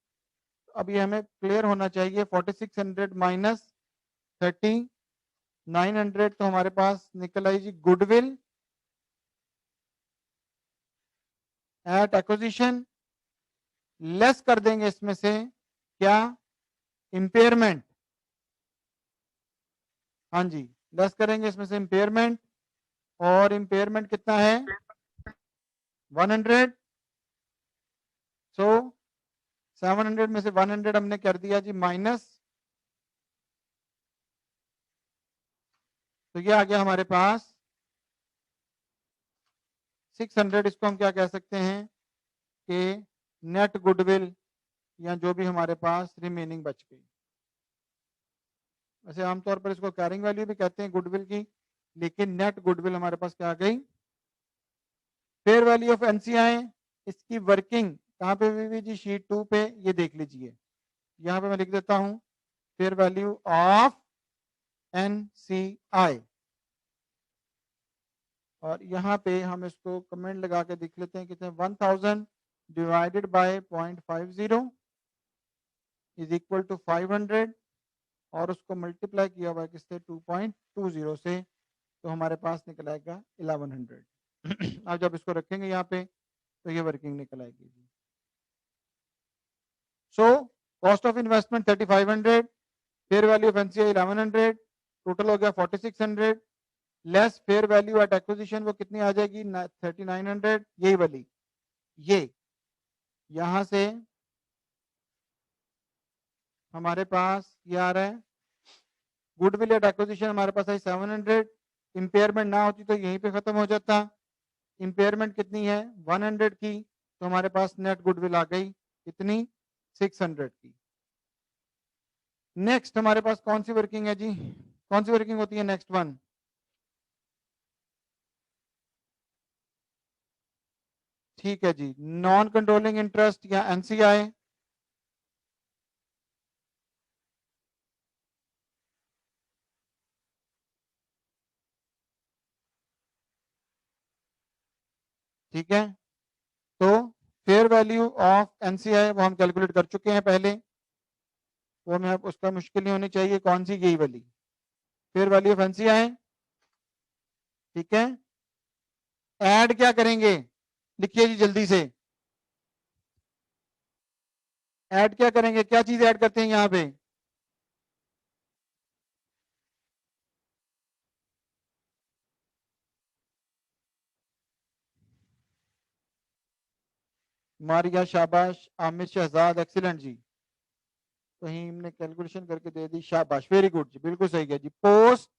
अब ये हमें क्लियर होना चाहिए, 4600 माइनस 3900 तो हमारे पास निकल आई जी गुडविल एट एक्विजिशन, लेस कर देंगे इसमें से क्या, इम्पेयरमेंट, हाँ जी लेस करेंगे इसमें से इम्पेयरमेंट, और इम्पेयरमेंट कितना है 100, सो 700 में से 100 हमने कर दिया जी माइनस, तो ये आ गया हमारे पास 600, इसको हम क्या कह सकते हैं कि नेट गुडविल या जो भी हमारे पास रिमेनिंग बच गई। वैसे आमतौर पर इसको कैरिंग वैल्यू भी कहते हैं गुडविल की, लेकिन नेट गुडविल हमारे पास क्या आ गई। फेयर वैल्यू ऑफ एनसीआई, इसकी वर्किंग कहाँ पे हुई जी, शीट 2 पे, ये देख लीजिए, यहाँ पे मैं लिख देता हूँ फेयर वैल्यू ऑफ एनसीआई, और यहाँ पे हम इसको कमेंट लगा के देख लेते हैं कितने, 1000 divided by 0.50 is equal to 500, और उसको मल्टीप्लाई किया हुआ है किससे 2.20 से, तो हमारे पास निकल आएगा 1100। अब जब इसको रखेंगे यहाँ पे तो ये वर्किंग निकल आएगी। So cost of investment 3500, fair value of NCI 1100, total हो गया 4600, less fair value at acquisition वो कितनी आ जाएगी 3900, यही वाली, ये यहां से हमारे पास ये आ रहा है गुडविल एट एक्विजिशन हमारे पास आई 700, इंपेयरमेंट ना होती तो यहीं पे खत्म हो जाता, इंपेयरमेंट कितनी है 100 की, तो हमारे पास नेट गुडविल आ गई कितनी 600 की। नेक्स्ट हमारे पास कौन सी वर्किंग है जी, कौन सी वर्किंग होती है नेक्स्ट वन, ठीक है जी, नॉन कंट्रोलिंग इंटरेस्ट या एनसीआई, ठीक है। तो फेयर वैल्यू ऑफ एनसीआई वो हम कैलकुलेट कर चुके हैं पहले, वो हमें अब उसका मुश्किल नहीं होनी चाहिए, कौन सी, यही वाली फेयर वैल्यू ऑफ एनसीआई, ठीक है। ऐड क्या करेंगे, लिखिए जी जल्दी से, ऐड क्या करेंगे, क्या चीज ऐड करते हैं यहाँ पे, मारिया, शाबाश, आमिर, शहजाद, एक्सीलेंट जी, फहीम ने कैलकुलेशन करके दे दी, शाबाश, वेरी गुड जी, बिल्कुल सही है जी। Post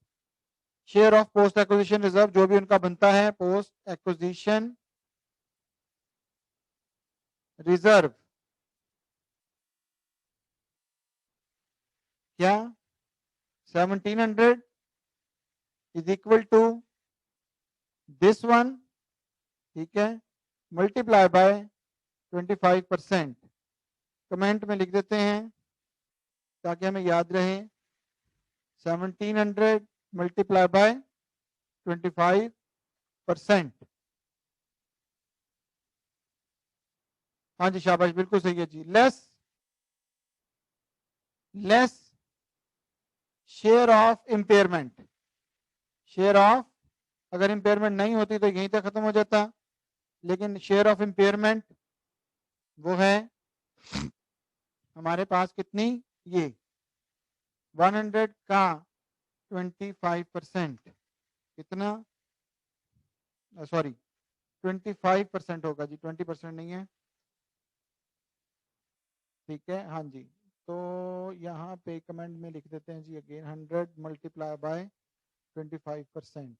share of post acquisition reserve जो भी उनका बनता है, पोस्ट एक्विजिशन रिजर्व क्या 1700 is equal to this one, ठीक है, मल्टीप्लाई बाय 25%, कमेंट में लिख देते हैं ताकि हमें याद रहे, 1700 मल्टीप्लाई बाय 25%, हाँ जी शाबाश, बिल्कुल सही है जी। Less share of impairment, share of, अगर इंपेयरमेंट नहीं होती तो यहीं तक खत्म हो जाता, लेकिन शेयर ऑफ इंपेयरमेंट वो है हमारे पास कितनी, ये 100 का 25%, कितना, सॉरी 25% होगा जी, 20% नहीं है, ठीक है, हाँ जी। तो यहाँ पे कमेंट में लिख देते हैं जी अगेन 100 मल्टीप्लाई बाय 25%,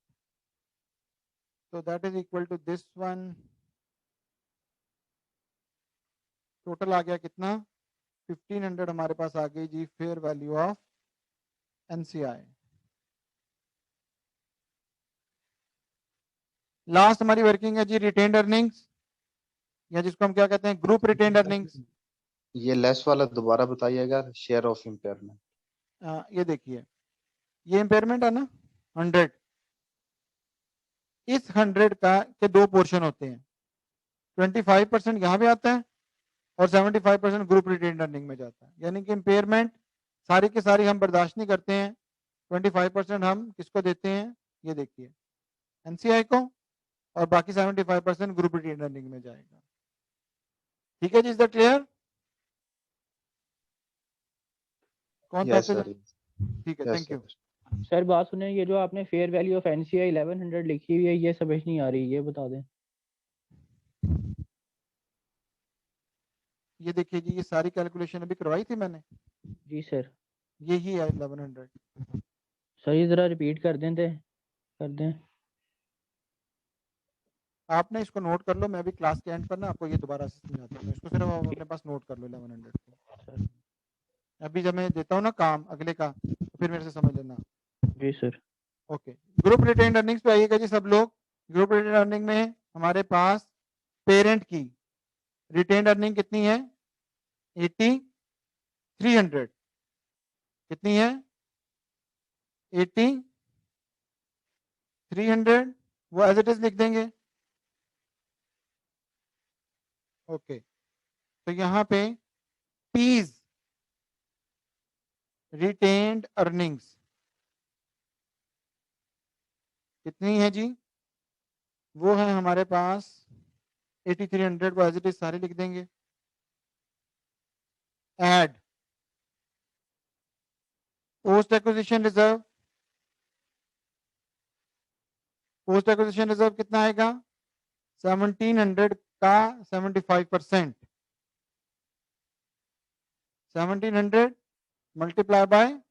तो that is equal to this one, total आ गया कितना 1500 हमारे पास आ गई जी fair value of NCI. Last हमारी वर्किंग है जी रिटेन्ड अर्निंग्स, या जिसको हम क्या कहते हैं ग्रुप रिटेन्ड अर्निंग्स, ये लेस वाला दोबारा बताइएगा, शेयर ऑफ इम्पेयरमेंट। ये देखिए, ये इम्पेयरमेंट है ना 100, इस 100 का के दो पोर्शन होते हैं, 25% यहाँ पे आता है और 75% ग्रुप रिटेन अर्निंग में जाता है। यानी कि इम्पेयरमेंट सारी की सारी हम बर्दाश्त नहीं करते हैं, 25% हम किसको देते हैं, ये देखिए एनसीआई को, और बाकी 75% ग्रुप रिटेन अर्निंग में जाएगा। ठीक है जी, इज दैट क्लियर? कौन था यस आपके? सर। ठीक है, yes thank you. Sir. Sir बात सुने, ये जो आपने फेयर वैल्यू ऑफ एनसीआई 1100 लिखी हुई है, ये समझ नहीं आ रही, ये बता दें। ये देखिए जी, ये सारी कैलकुलेशन अभी करवाई थी मैंने, जी सर। यही है 1100। सर ये जरा रिपीट कर दें। आपने इसको नोट कर लो, मैं अभी क्लास के एंड पर ना आपको ये दोबारा से समझाता हूँ, इसको सिर्फ आप अपने पास नोट कर लो 1100 को। अभी जब मैं देता हूँ ना काम अगले का, तो फिर मेरे से समझ लेना। जी sir. Okay, group retain earnings पे आइएगा जी सब लोग। ग्रुप रिटेन अर्निंग में हमारे पास पेरेंट की रिटेन अर्निंग कितनी है, 8300। कितनी है, 8300, वो एज इट इज लिख देंगे। ओके, तो यहाँ पे पीज रिटेन्ड अर्निंग्स कितनी है जी, वो है हमारे पास 8300 को एज इट इज सारे लिख देंगे। Add post acquisition reserve, post acquisition reserve कितना आएगा, 1700 का 75%, 1700 मल्टीप्लाई बाय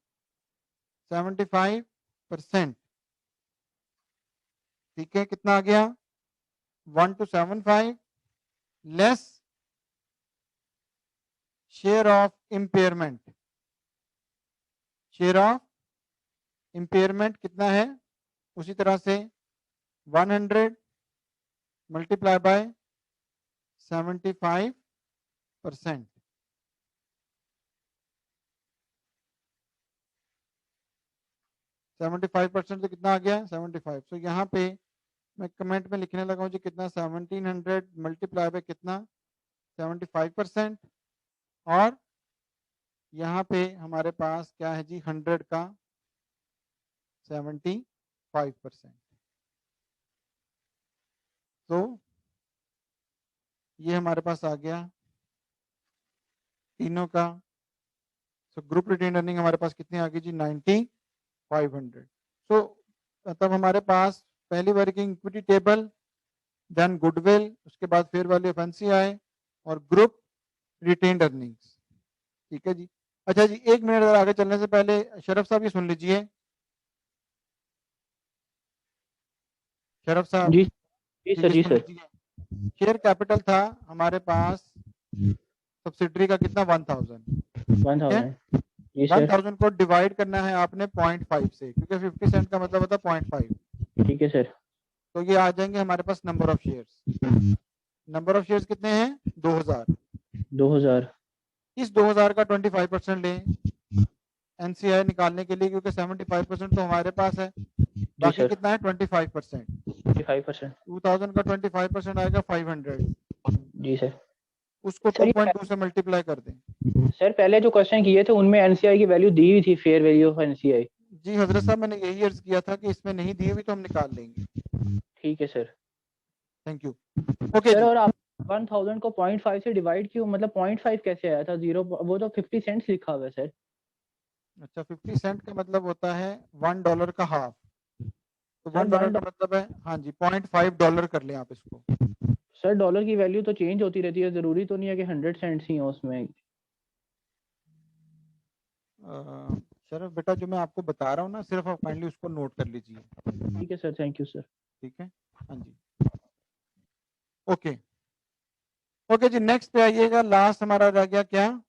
75%। ठीक है, कितना आ गया, 1275 less share of impairment. Share of impairment कितना है, उसी तरह से 100 मल्टीप्लाई बाय 75%। सेवेंटी 75% तो कितना आ गया, 75। तो यहाँ पे मैं कमेंट में लिखने लगा हूँ जी कितना, 1700 मल्टीप्लाई बाय कितना, 75%, और यहाँ पे हमारे पास क्या है जी, 100 का 75%। तो ये हमारे पास आ गया तीनों का। सो ग्रुप रिटेन अर्निंग हमारे पास कितनी आ गई जी, 9500। सो तब हमारे पास पहली working equity table, then goodwill, उसके बाद फेयर वैल्यू ऑफ एनसीआई और ग्रुप रिटेन्ड अर्निंग्स। ठीक है जी। अच्छा जी, एक मिनट आगे चलने से पहले शरफ साहब ये सुन लीजिए। शरफ साहब जी जी सर। ये जी सुन सर। लीजिए, शेयर कैपिटल था हमारे पास सब्सिडरी का कितना, 1000। ठीक है, 1000। जी सर। 1000 को डिवाइड करना है आपने 0.5 से, क्योंकि 50 सेंट का मतलब होता है 0.5। ठीक है सर। तो ये आ जाएंगे हमारे पास number of shares. Number of shares कितने हैं, 2000। 2000। इस 2000 का 25% लें एनसीआई निकालने के लिए, क्योंकि 75% तो हमारे पास है, जी बाकी सर। कितना है 25%। 25%। 2000 का 25% आएगा 500, जी सर। उसको सर 2.2 से मल्टीप्लाई कर दें। सर पहले जो क्वेश्चन किए थे उनमें एनसीआई की वैल्यू दी हुई थी, फेयर वैल्यू ऑफ एनसीआई। जी हजरत साहब, मैंने यही अर्ज किया था कि इसमें नहीं दी हुई तो हम निकाल लेंगे। ठीक है sir. Thank you. Okay sir जी, और आप 1000 को 0.5 से डिवाइड क्यों, मतलब 0.5 कैसे आया था, जीरो, वो तो 50 सेंट्स लिखा हुआ है सर। अच्छा 50 सेंट का मतलब होता है $1 का हाफ, तो सर $1 का मतलब है, हाँ जी, $0.5 कर लें आप इसको। सर डॉलर की वैल्यू तो चेंज होती रहती है, जरूरी तो नहीं है कि 100 सेंट्स ही हो उसमें। शरफ बेटा, जो मैं आपको बता रहा हूँ ना, सिर्फ आप काइंडली उसको नोट कर लीजिए। ठीक है सर, थैंक यू सर। ठीक है, हाँ जी। ओके ओके जी, नेक्स्ट पे आइएगा। लास्ट हमारा रह गया क्या,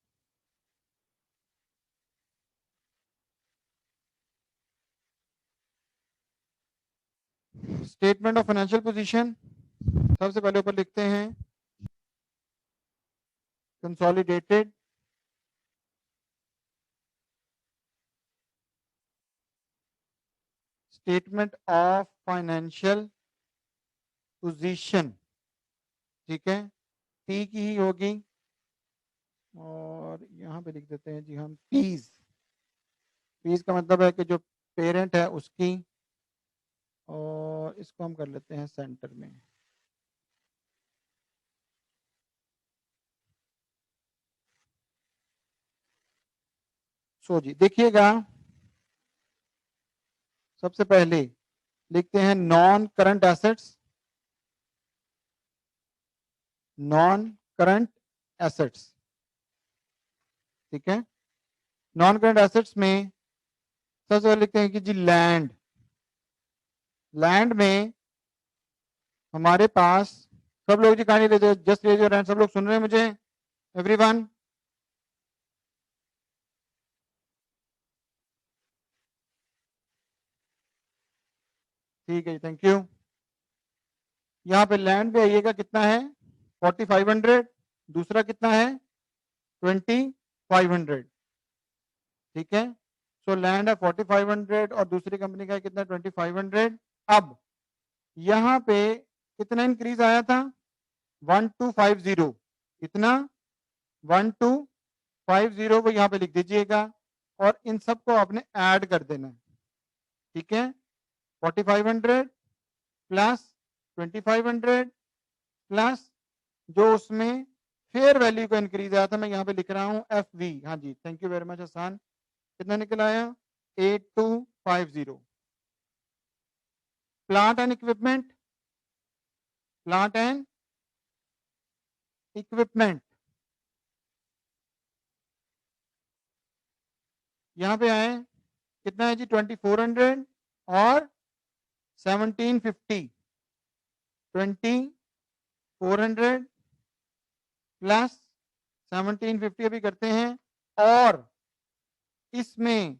स्टेटमेंट ऑफ फाइनेंशियल पोजीशन। सबसे पहले ऊपर लिखते हैं consolidated statement of financial position, ठीक है, पी की ही होगी। और यहाँ पे लिख देते हैं जी हम पीज। पीज का मतलब है कि जो पेरेंट है उसकी, और इसको हम कर लेते हैं सेंटर में। सो जी देखिएगा, सबसे पहले लिखते हैं non current assets, non current assets, ठीक है। नॉन करंट एसेट्स में सबसे पहले लिखते हैं कि जी लैंड। लैंड में हमारे पास, सब लोग जी कहानी लेते, जस्ट रेज योर हैंड, सब लोग सुन रहे हैं मुझे, एवरीवन? ठीक है, थैंक यू। यहाँ पे लैंड पे आइएगा, कितना है 4500, दूसरा कितना है 2500, ठीक है। सो लैंड है 4500 और दूसरी कंपनी का कितना 2500। अब यहाँ पे कितना इंक्रीज आया था 1250, कितना 1250 वो यहाँ पे लिख दीजिएगा, और इन सबको आपने ऐड कर देना है, ठीक है। 4500 प्लस 2500 प्लस जो उसमें फेयर वैल्यू का इंक्रीज आया था, मैं यहाँ पे लिख रहा हूँ एफ वी। हाँ जी, thank you very much Hasan. कितना निकल आया 8250। Plant and equipment, plant and equipment यहाँ पे आए, कितना है जी 2400 और 1750, 2400 प्लस 1750 अभी करते हैं, और इसमें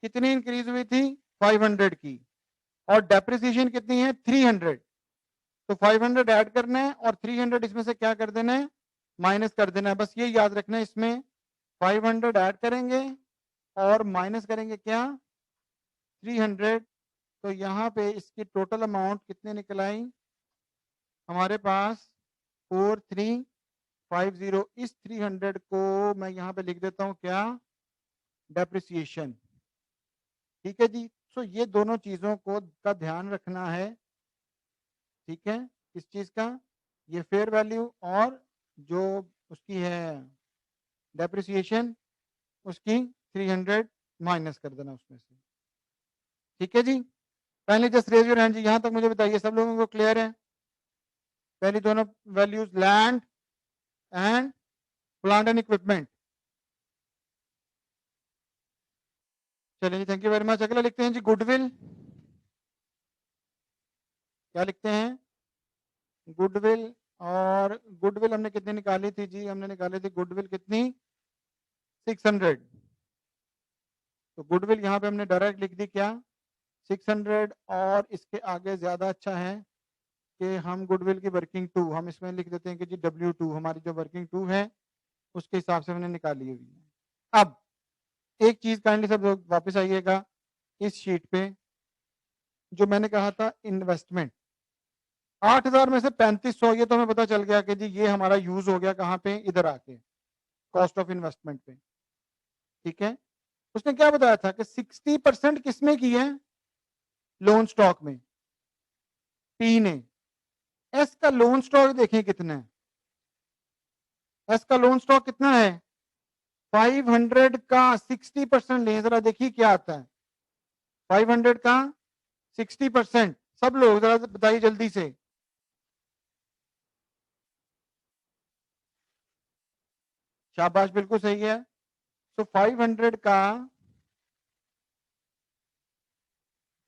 कितनी इंक्रीज हुई थी 500 की, और डेप्रिसिएशन कितनी है 300, तो 500 ऐड करना है और 300 इसमें से क्या कर देना है माइनस कर देना है। बस ये याद रखना है, इसमें 500 ऐड करेंगे और माइनस करेंगे क्या 300, तो यहाँ पे इसकी टोटल अमाउंट कितने निकल आई हमारे पास 4350। इस 300 को मैं यहाँ पे लिख देता हूँ क्या डेप्रिसिएशन, ठीक है जी। सो ये दोनों चीजों को का ध्यान रखना है, ठीक है। इस चीज का, ये फेयर वैल्यू और जो उसकी है डेप्रिसिएशन, उसकी 300 माइनस कर देना उसमें से, ठीक है जी। पहले जस्ट रेज योर हैंड जी, यहां तक मुझे बताइए सब लोगों को क्लियर है? पहली दोनों values land and plant and equipment, चलिए जी, थैंक यू वेरी मच। अगला लिखते हैं जी गुडविल। क्या लिखते हैं गुडविल, और गुडविल हमने कितनी निकाली थी जी, हमने निकाली थी गुडविल कितनी 600, तो गुडविल यहाँ पे हमने डायरेक्ट लिख दी क्या 600, और इसके आगे ज्यादा अच्छा है कि हम गुडविल की वर्किंग टू हम इसमें लिख देते हैं कि जी W2, हमारी जो वर्किंग टू है उसके हिसाब से हमने निकाली हुई है। अब एक चीज काइंडली सब लोग वापस आइएगा इस शीट पे, जो मैंने कहा था इन्वेस्टमेंट 8000 में से 3500, ये तो हमें पता चल गया कि जी ये हमारा यूज हो गया कहाँ पे, इधर आके कॉस्ट ऑफ इन्वेस्टमेंट पे, ठीक है। उसने क्या बताया था कि 60% किसमें की है लोन स्टॉक में, पी ने। एस का लोन स्टॉक देखें कितना है, एस का लोन स्टॉक कितना है 500 का 60% लें, जरा देखिए क्या आता है 500 का 60%, सब लोग जरा बताइए जल्दी से। शाबाश, बिल्कुल सही है। तो 500 का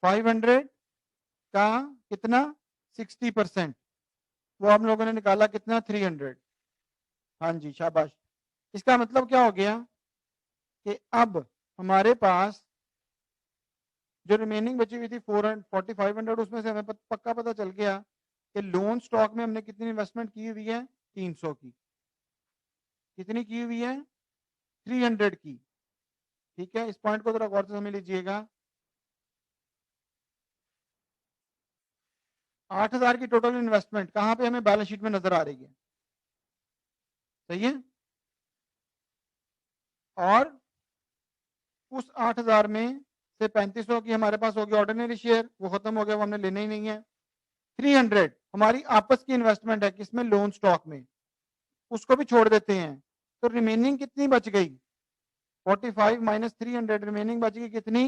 500 का कितना 60%, वो हम लोगों ने निकाला कितना 300। हाँ जी, शाबाश। इसका मतलब क्या हो गया कि अब हमारे पास जो रिमेनिंग बची हुई थी 4500, उसमें से हमें पक्का पता चल गया कि लोन स्टॉक में हमने कितनी इन्वेस्टमेंट की हुई है 300 की, कितनी की हुई है 300 की, ठीक है। इस पॉइंट को जरा गौर से समझ लीजिएगा। 8,000 की टोटल इन्वेस्टमेंट कहाँ पे हमें बैलेंस शीट में नजर आ रही है, सही है। और उस 8,000 में से 3500 की हमारे पास हो गया ऑर्डिनरी शेयर, वो खत्म हो गया, वो हमने लेना ही नहीं है। 300 हमारी आपस की इन्वेस्टमेंट है, किसमें, लोन स्टॉक में, उसको भी छोड़ देते हैं। तो रिमेनिंग कितनी बच गई, 45 माइनस 300, रिमेनिंग बच गई कितनी,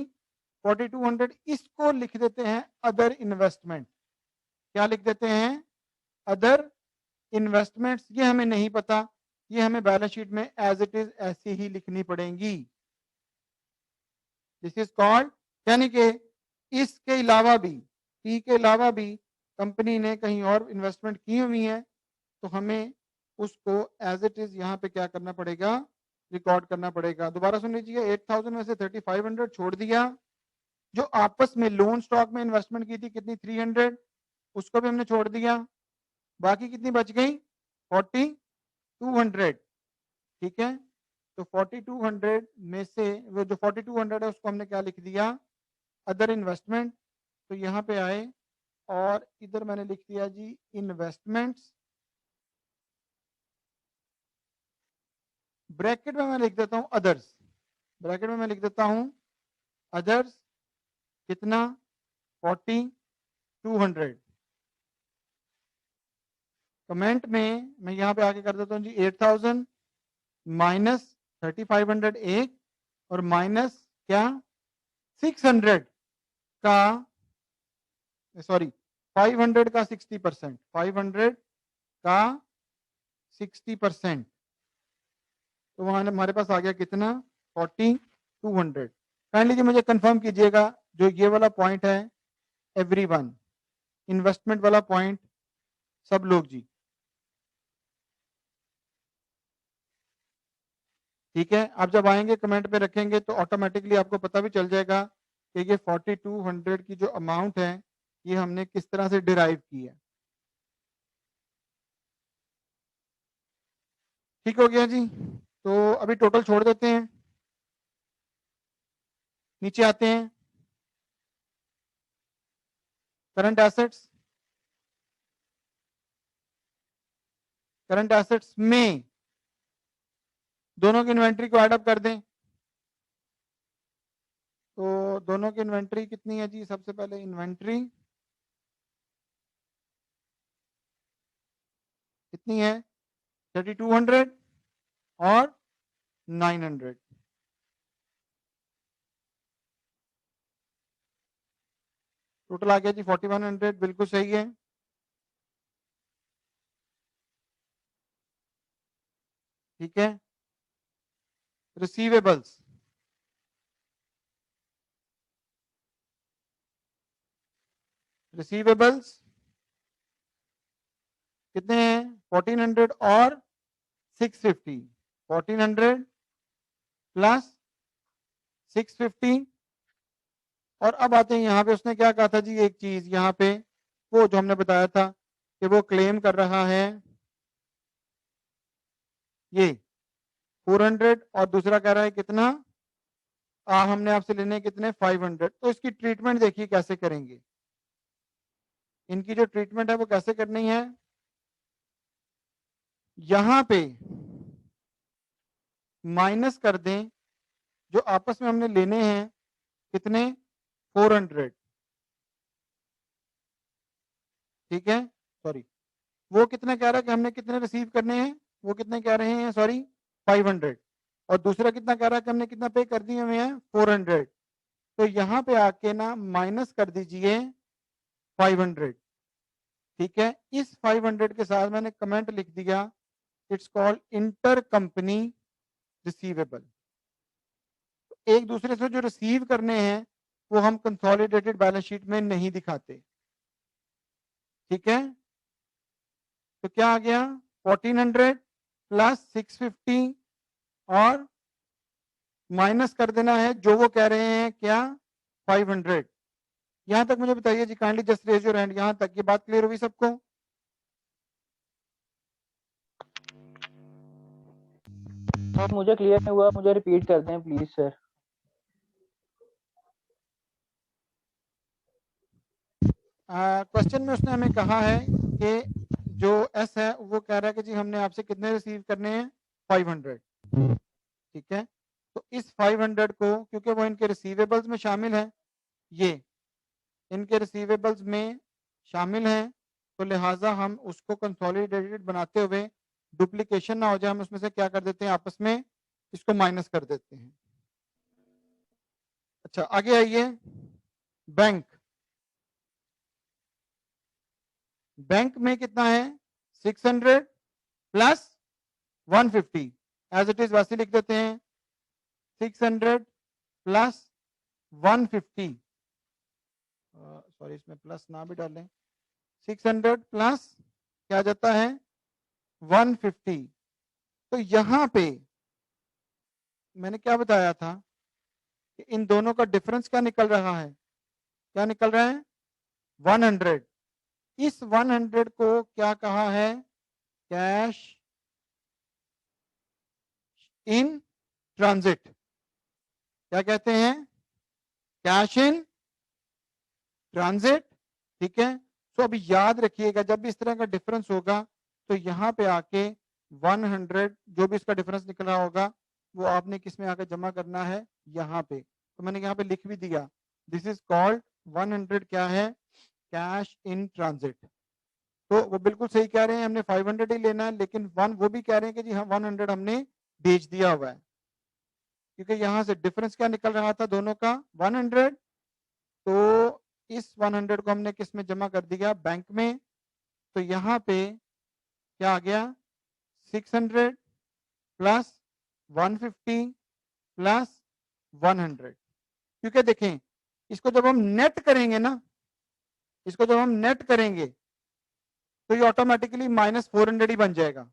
4200। इसको लिख देते हैं अदर इन्वेस्टमेंट। क्या लिख देते हैं, अदर इन्वेस्टमेंट्स। ये हमें नहीं पता, ये हमें बैलेंस शीट में एज इट इज ऐसी ही लिखनी पड़ेंगी। दिस इज कॉल्ड, यानी कि इसके अलावा भी, पी के अलावा भी कंपनी ने कहीं और इन्वेस्टमेंट की हुई है, तो हमें उसको एज इट इज यहाँ पे क्या करना पड़ेगा, रिकॉर्ड करना पड़ेगा। दोबारा सुन लीजिए, 8,000 में से 3,500 छोड़ दिया। जो आपस में लोन स्टॉक में इन्वेस्टमेंट की थी कितनी, 300, उसको भी हमने छोड़ दिया। बाकी कितनी बच गई, 4,200, ठीक है। तो 4,200 में से वो जो 4,200 है उसको हमने क्या लिख दिया, अदर इन्वेस्टमेंट। तो यहाँ पे आए और इधर मैंने लिख दिया जी इन्वेस्टमेंट्स, ब्रैकेट में मैं लिख देता हूं अदर्स, ब्रैकेट में मैं लिख देता हूं अदर्स, कितना, 4,200। कमेंट में मैं यहाँ पे आके कर देता हूँ जी 8,000 माइनस 3,500 एक, और माइनस क्या, 600 का, सॉरी 500 का 60%, 500 का 60%। तो वहां हमारे पास आ गया कितना, 4,200। काइंडली जी मुझे कंफर्म कीजिएगा, जो ये वाला पॉइंट है एवरीवन, इन्वेस्टमेंट वाला पॉइंट, सब लोग जी, ठीक है। आप जब आएंगे कमेंट पे रखेंगे तो ऑटोमेटिकली आपको पता भी चल जाएगा कि ये 4,200 की जो अमाउंट है ये हमने किस तरह से डिराइव की है। ठीक हो गया जी। तो अभी टोटल छोड़ देते हैं, नीचे आते हैं, करंट एसेट्स, करंट एसेट्स में दोनों की इन्वेंट्री को ऐड अप कर दें। तो दोनों की इन्वेंट्री कितनी है जी, सबसे पहले इन्वेंट्री कितनी है, 3,200 और 900। टोटल आ गया जी 4,100, बिल्कुल सही है। ठीक है। रिसीवेबल्स, रिसीवेबल्स कितने हैं, 1,400 और 650, 1,400 प्लस 650। और अब आते हैं यहाँ पे, उसने क्या कहा था जी, एक चीज यहाँ पे वो जो हमने बताया था कि वो क्लेम कर रहा है ये 400, और दूसरा कह रहा है कितना, हमने आपसे लेने कितने, 500। तो इसकी ट्रीटमेंट देखिए कैसे करेंगे, इनकी जो ट्रीटमेंट है वो कैसे करनी है। यहां पे माइनस कर दें जो आपस में हमने लेने हैं कितने, 400, ठीक है। सॉरी, वो कितने कह रहा है कि हमने कितने रिसीव करने हैं, वो कितने कह रहे हैं, सॉरी 500, और दूसरा कितना कह रहा है कि हमने कितना पे कर दिए हुए हैं, 400। तो यहाँ पे आके ना माइनस कर दीजिए 500, ठीक है। इस 500 के साथ मैंने कमेंट लिख दिया, it's called inter company receivable. एक दूसरे से जो रिसीव करने हैं वो हम कंसोलिडेटेड बैलेंस शीट में नहीं दिखाते, ठीक है। तो क्या आ गया, 1,400 प्लस 650 और माइनस कर देना है जो वो कह रहे हैं क्या, 500। यहां तक मुझे बताइए जी, kindly just raise your hand, यहां तक की बात क्लियर हुई सबको। सर मुझे क्लियर नहीं हुआ, मुझे रिपीट कर दें प्लीज सर। क्वेश्चन में उसने हमें कहा है कि जो एस है वो कह रहा है कि जी हमने आपसे कितने रिसीव करने हैं 500, ठीक है। तो इस 500 को क्योंकि वो इनके रिसीवेबल्स में शामिल है, ये इनके रिसीवेबल्स में शामिल हैं, तो लिहाजा हम उसको कंसोलिडेटेड बनाते हुए डुप्लीकेशन ना हो जाए, हम उसमें से क्या कर देते हैं, आपस में इसको माइनस कर देते हैं। अच्छा आगे आइए, बैंक। बैंक में कितना है 600 प्लस 150, एज इट इज वैसे लिख देते हैं 600 प्लस 150, सॉरी इसमें प्लस ना भी डालें, 600 प्लस क्या जाता है 150। तो यहां पे मैंने क्या बताया था कि इन दोनों का डिफरेंस क्या निकल रहा है, क्या निकल रहा है 100। इस 100 को क्या कहा है, कैश इन ट्रांजिट, क्या कहते हैं, कैश इन ट्रांजिट, ठीक है। तो अभी याद रखिएगा जब भी इस तरह का डिफरेंस होगा तो यहाँ पे आके 100 जो भी इसका डिफरेंस निकल रहा होगा वो आपने किस में आकर जमा करना है, यहाँ पे। तो मैंने यहाँ पे लिख भी दिया, दिस इज कॉल्ड 100 क्या है, कैश इन ट्रांजिट। तो वो बिल्कुल सही कह रहे हैं, हमने 500 ही लेना है, लेकिन वो भी कह रहे हैं कि जी हम 100 हमने भेज दिया हुआ है, क्योंकि यहाँ से डिफरेंस क्या निकल रहा था दोनों का 100। तो इस 100 को हमने किस में जमा कर दिया, बैंक में। तो यहाँ पे क्या आ गया 600 प्लस 150 प्लस 100, क्योंकि देखें इसको जब हम नेट करेंगे ना, इसको जब हम नेट करेंगे तो ये ऑटोमेटिकली -400 ही बन जाएगा,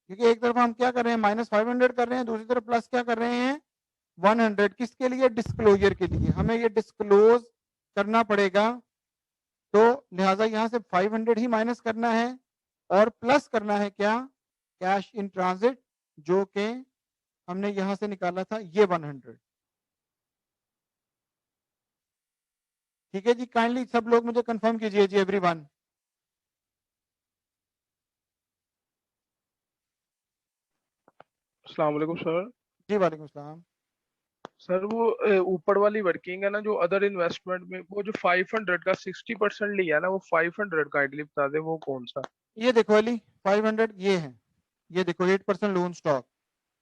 क्योंकि एक तरफ हम क्या कर रहे हैं -500 कर रहे हैं, दूसरी तरफ प्लस क्या कर रहे हैं 100। किसके लिए, डिस्क्लोजर के लिए, हमें ये डिस्क्लोज करना पड़ेगा। तो लिहाजा यहां से 500 ही माइनस करना है और प्लस करना है क्या, कैश इन ट्रांजिट, जो कि हमने यहां से निकाला था ये 100। ठीक है जी, काइंडली सब लोग मुझे कंफर्म कीजिए जी, एवरीवन। अस्सलाम वालेकुम सर। जी वालेकुम सलाम। सर वो ऊपर वाली वर्किंग है ना, जो अदर इन्वेस्टमेंट में वो जो 500 का 60% लिया ना, वो 500 का आइडली बता दे वो कौन सा। ये देखो अली 500 ये है, ये देखो 8% लोन स्टॉक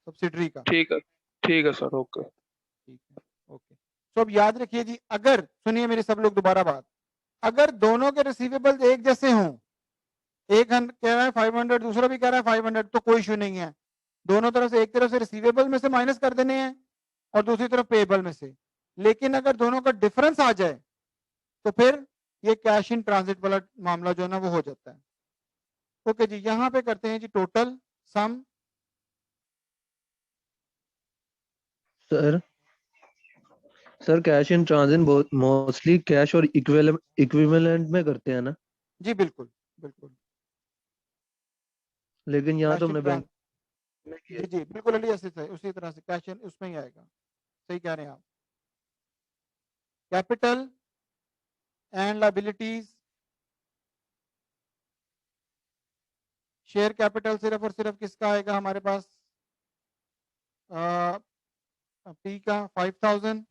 सब्सिडरी का। ठीक है सर, ओके। ठीक है, ओके। तो अब याद रखिए जी, अगर सुनिए मेरी सब लोग दोबारा बात, अगर दोनों के रिसीवेबल्स एक जैसे हों, एक कह रहा है 500, दूसरा भी कह रहा है 500, तो कोई इशू नहीं है, दोनों तरफ से, एक तरफ से रिसीवेबल में से माइनस कर देने हैं और दूसरी तरफ पेएबल में से। लेकिन अगर दोनों का डिफरेंस आ जाए तो फिर ये कैश इन ट्रांजिट वाला मामला जो है ना वो हो जाता है। ओके जी, यहां पे करते हैं जी total sum. Sir sir cash in transit mostly cash और इक्विवेलेंट में करते हैं ना, जी बिल्कुल बिल्कुल, लेकिन यहाँ तो कैश इन हमने बैंक में किया। जी जी बिल्कुल अली, ऐसे से उसी तरह से कैश इन उसमें ही आएगा, सही कह रहे हैं आप। Capital and liabilities, share capital सिर्फ और सिर्फ किसका आएगा हमारे पास, पी का 5000,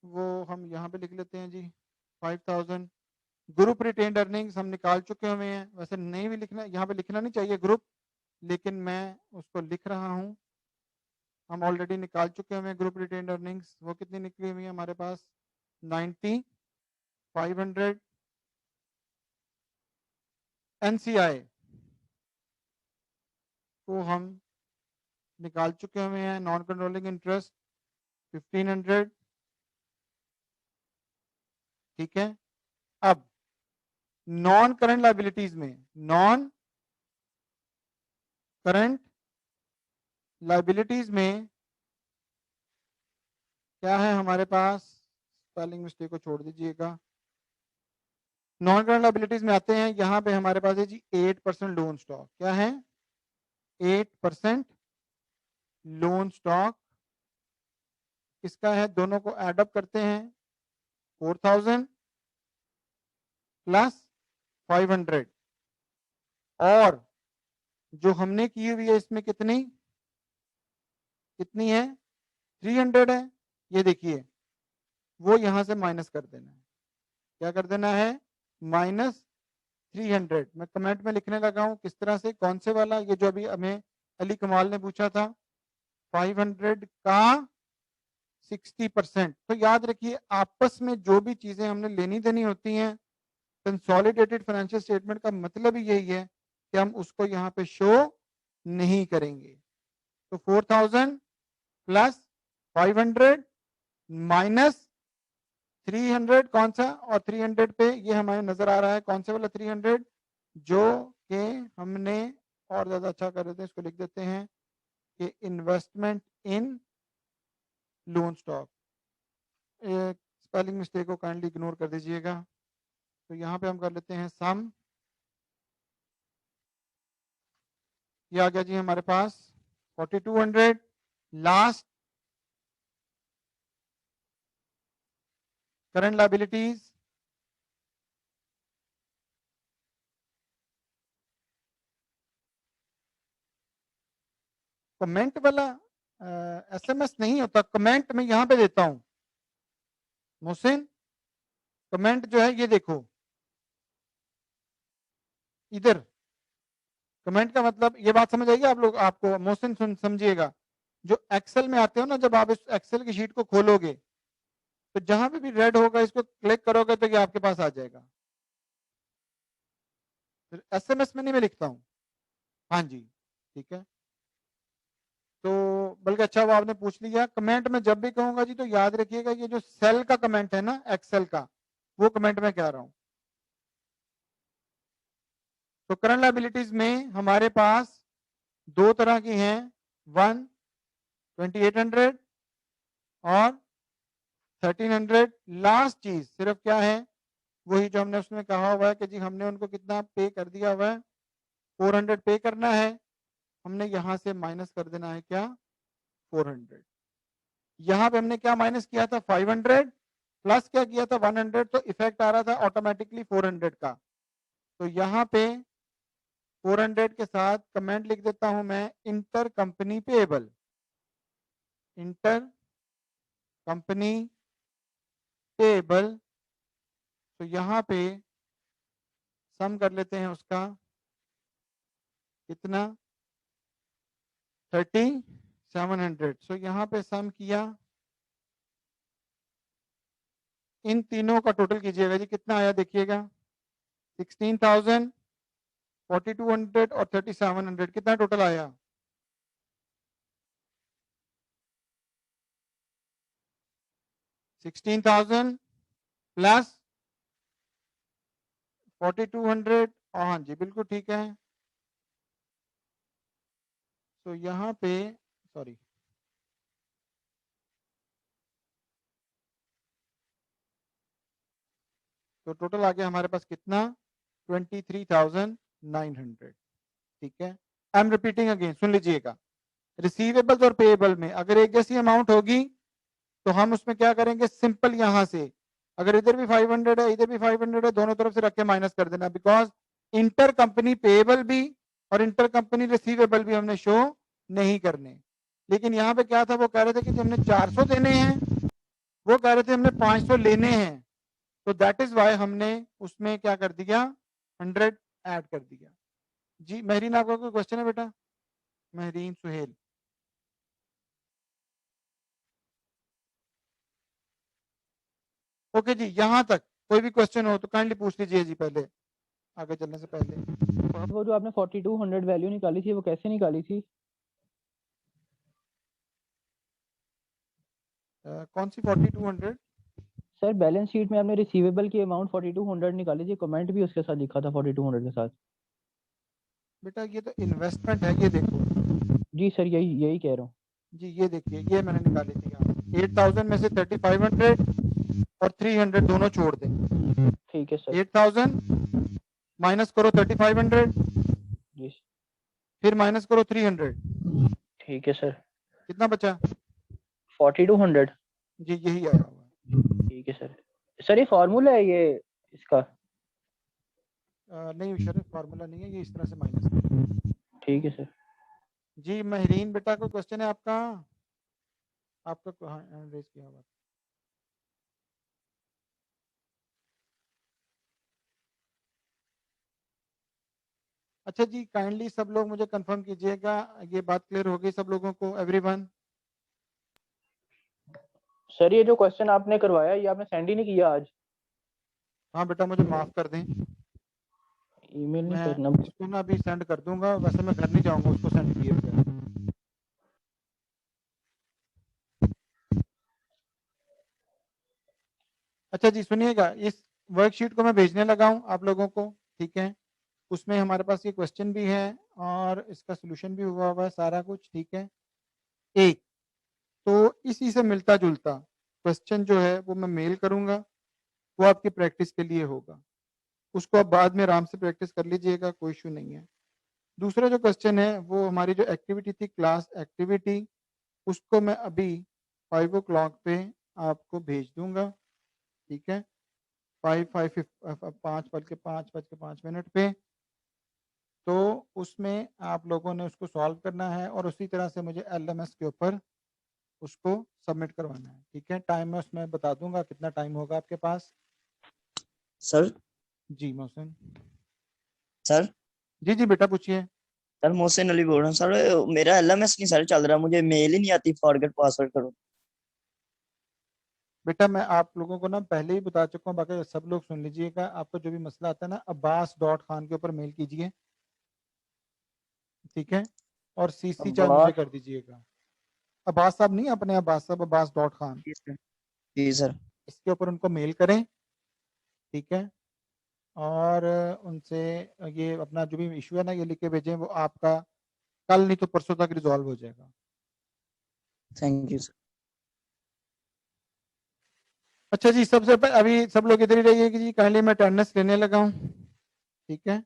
वो हम यहाँ पे लिख लेते हैं जी 5000। ग्रुप रिटेन्ड अर्निंग्स हम निकाल चुके हुए हैं, वैसे नहीं भी लिखना, यहाँ पे लिखना नहीं चाहिए ग्रुप, लेकिन मैं उसको लिख रहा हूँ। हम ऑलरेडी निकाल चुके हुए हैं ग्रुप रिटेन्ड अर्निंग्स, वो कितनी निकली हुई है हमारे पास 90, 500। एनसीआई को हम निकाल चुके हुए हैं, नॉन कंट्रोलिंग इंटरेस्ट 1500, ठीक है। अब नॉन करंट लायबिलिटीज में, नॉन करंट लायबिलिटीज में क्या है हमारे पास, स्पेलिंग मिस्टेक को छोड़ दीजिएगा। नॉन करंट लायबिलिटीज में आते हैं, यहाँ पे हमारे पास है जी 8% लोन स्टॉक, क्या है 8% लोन स्टॉक, किसका है, दोनों को एडअप करते हैं 4000 प्लस 500 और जो हमने की हुई है इसमें कितनी है 300 है। ये देखिए वो यहां से माइनस कर देना है। क्या कर देना है -300। मैं कमेंट में लिखने लगा हूं किस तरह से, कौन से वाला, ये जो अभी हमें अली कमाल ने पूछा था 500 का 60%। तो याद रखिए आपस में जो भी चीजें हमने लेनी देनी होती हैं कंसोलिडेटेड फाइनेंशियल स्टेटमेंट का मतलब ही यही है कि हम उसको यहाँ पे शो नहीं करेंगे। तो 4000 प्लस 500 माइनस 300 कौन सा, और 300 पे ये हमारे नजर आ रहा है कौन सा वाला 300 जो कि हमने और ज्यादा अच्छा कर देते हैं, इसको लिख देते हैं कि इन्वेस्टमेंट इन लोन स्टॉक। स्पेलिंग मिस्टेक को काइंडली इग्नोर कर दीजिएगा। तो यहाँ पे हम कर लेते हैं सम। ये आ गया जी हमारे पास 4200 लास्ट करंट लायबिलिटीज कमेंट वाला एसएमएस नहीं होता, कमेंट मैं यहां पे देता हूं मोहसिन। कमेंट जो है ये देखो इधर, कमेंट का मतलब ये बात समझ आएगी आप लोग, आपको मोहसिन सुन समझिएगा। जो एक्सेल में आते हो ना, जब आप इस एक्सेल की शीट को खोलोगे तो जहां पे भी रेड होगा इसको क्लिक करोगे तो ये आपके पास आ जाएगा। एसएमएस में नहीं मैं लिखता हूँ। हाँ जी ठीक है। तो बल्कि अच्छा वो आपने पूछ लिया। कमेंट में जब भी कहूंगा जी तो याद रखिएगा ये जो सेल का कमेंट है ना एक्सेल का, वो कमेंट में कह रहा हूं। तो करंट लायबिलिटीज में हमारे पास दो तरह की हैं, 2800 और 1300। लास्ट चीज सिर्फ क्या है, वही जो हमने उसमें कहा हुआ है कि जी हमने उनको कितना पे कर दिया हुआ है 400 पे करना है, हमने यहां से माइनस कर देना है क्या 400। यहां पे हमने क्या माइनस किया था 500 प्लस क्या किया था 100, तो इफेक्ट आ रहा था ऑटोमेटिकली 400 का। तो यहाँ पे 400 के साथ कमेंट लिख देता हूं मैं inter company payable, inter company payable. तो यहाँ पे सम कर लेते हैं उसका कितना 3700। सो यहाँ पे सम किया, इन तीनों का टोटल कीजिएगा जी कितना आया देखिएगा 16,000, 4200 और 3700 कितना टोटल आया 16,000 प्लस 4200। हाँ जी बिल्कुल ठीक है। तो यहाँ पे सॉरी तो टोटल आ गया हमारे पास कितना 23,900। ठीक है। आई एम रिपीटिंग अगेन, सुन लीजिएगा। रिसीवेबल्स और पेएबल में अगर एक जैसी अमाउंट होगी तो हम उसमें क्या करेंगे, सिंपल यहां से अगर इधर भी 500 है इधर भी 500 है, दोनों तरफ से रख के माइनस कर देना, बिकॉज इंटर कंपनी पेएबल भी और इंटर कंपनी रिसीवेबल भी हमने शो नहीं करने। लेकिन यहाँ पे क्या था, वो कह रहे थे कि हमने 400 देने हैं, वो कह रहे थे हमने 500 लेने हैं। तो दैट इज वाई हमने उसमें क्या कर दिया 100 ऐड कर दिया। जी महरीन आपका कोई क्वेश्चन है बेटा? महरीन सुहेल। ओके जी, यहां तक कोई भी क्वेश्चन हो तो काइंडली पूछ लीजिए जी पहले, आगे चलने से पहले। वो जो आपने 4200 वैल्यू निकाली थी वो कैसे निकाली थी? कौन सी 4200? सर बैलेंस शीट में आपने रिसीवेबल की अमाउंट 4200 निकाली थी, कमेंट भी उसके साथ लिखा था 4200 के साथ। बेटा ये तो इन्वेस्टमेंट है, ये देखो जी सर यही कह रहा हूँ। जी, ये देखिए ये मैंने निकाली थी यहाँ 8000 में से 3500 और 300 दोनों छोड़ दें। ठीक है सर। 8000 माइनस करो 3500, जी फिर माइनस करो 300, ठीक है सर। कितना बचा 4200। जी, यही आया हुआ है। ठीक है सर। सर ये फॉर्मूला है ये इसका? नहीं उशर, फार्मूला नहीं है ये, इस तरह से माइनस। ठीक है सर। जी महरीन बेटा, कोई क्वेश्चन है आपका? आपका हैंड रेज किया हुआ। अच्छा जी, काइंडली सब लोग मुझे कंफर्म कीजिएगा, ये बात क्लियर हो गई सब लोगों को, एवरीवन? सर ये जो क्वेश्चन आपने करवाया ये आपने सेंड ही नहीं किया आज? हाँ बेटा मुझे माफ कर दें, ईमेल नहीं मैं करना। इसको ना अभी सेंड कर दूंगा, वैसे मैं घर नहीं जाऊंगा उसको सेंड किए बगैर। अच्छा जी सुनिएगा, इस वर्कशीट को मैं भेजने लगा हूँ आप लोगों को, ठीक है? उसमें हमारे पास ये क्वेश्चन भी है और इसका सोल्यूशन भी हुआ हुआ है सारा कुछ, ठीक है? एक तो इसी से मिलता जुलता क्वेश्चन जो है वो मैं मेल करूंगा, वो आपकी प्रैक्टिस के लिए होगा, उसको आप बाद में आराम से प्रैक्टिस कर लीजिएगा, कोई इशू नहीं है। दूसरा जो क्वेश्चन है वो हमारी जो एक्टिविटी थी, क्लास एक्टिविटी, उसको मैं अभी 5 o'clock पे आपको भेज दूंगा, ठीक है? 5:05 पे, तो उसमें आप लोगों ने उसको सॉल्व करना है और उसी तरह से मुझे LMS के ऊपर उसको सबमिट करवाना है, ठीक है? टाइम मैं उसमें बता दूंगा कितना टाइम होगा आपके पास। सर जी मोहसिन। सर जी जी बेटा पूछिए। सर मोहसिन अली बोल रहा हूँ सर, मेरा LMS नहीं सर चल रहा, मुझे मेल ही नहीं आती, फॉरगेट पासवर्ड करो। बेटा मैं आप लोगों को ना पहले ही बता चुका हूँ, बाकी सब लोग सुन लीजिएगा, आपको जो भी मसला आता है ना abbas.khan के ऊपर मेल कीजिए, ठीक है? और CC चाहे मुझे कर दीजिएगा। अब्बास साहब नहीं, अपने अब्बास साहब, abbas.khan, जी सर। इसके ऊपर उनको मेल करें, ठीक है? और उनसे ये अपना जो भी इशू है ना ये लिख के भेजें, वो आपका कल नहीं तो परसों तक रिजॉल्व हो जाएगा। Thank you sir. अच्छा जी, सबसे अभी सब लोग इधर ही रहिए कि जी काइंडली मैं अटेंडेंस लेने लगा हूँ, ठीक है?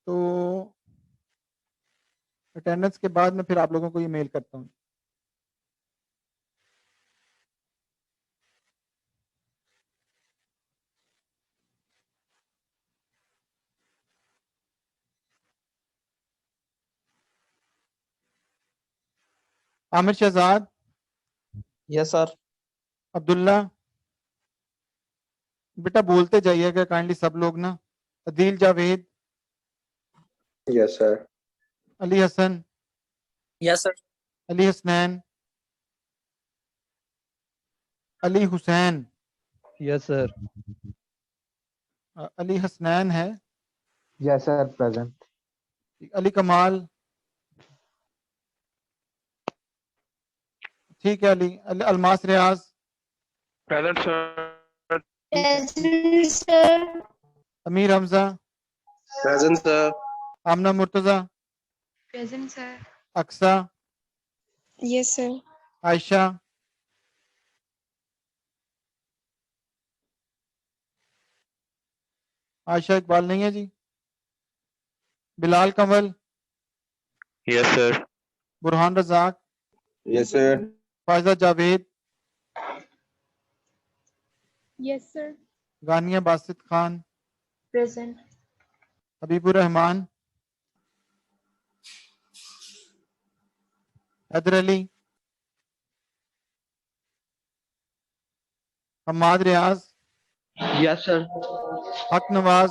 तो अटेंडेंस के बाद में फिर आप लोगों को ये मेल करता हूँ। Aamir Shahzad, yes sir. अब्दुल्ला, बेटा बोलते जाइएगा काइंडली सब लोग ना। Adeel Javed, yes sir. Ali Hasan, yes sir. Ali Hasnain, Ali Hussain, yes sir. Ali Hasnain है, yes sir present. Ali Kamal, ठीक है? Ali Almas Riaz, present sir. Present, sir. Amir Hamza, present sir. Amna Murtaza, Present, sir. Aqsa, Yes, sir. Ayesha, Ayesha Iqbal नहीं है जी, Bilal Kanwal, yes sir. Burhan Razzaq, yes sir. Faiza Javed, Yes, sir. Ghania Basit Khan, Present. Habibur Rahman, Haider Ali, Hammad Riaz, yes sir. Haq Nawaz,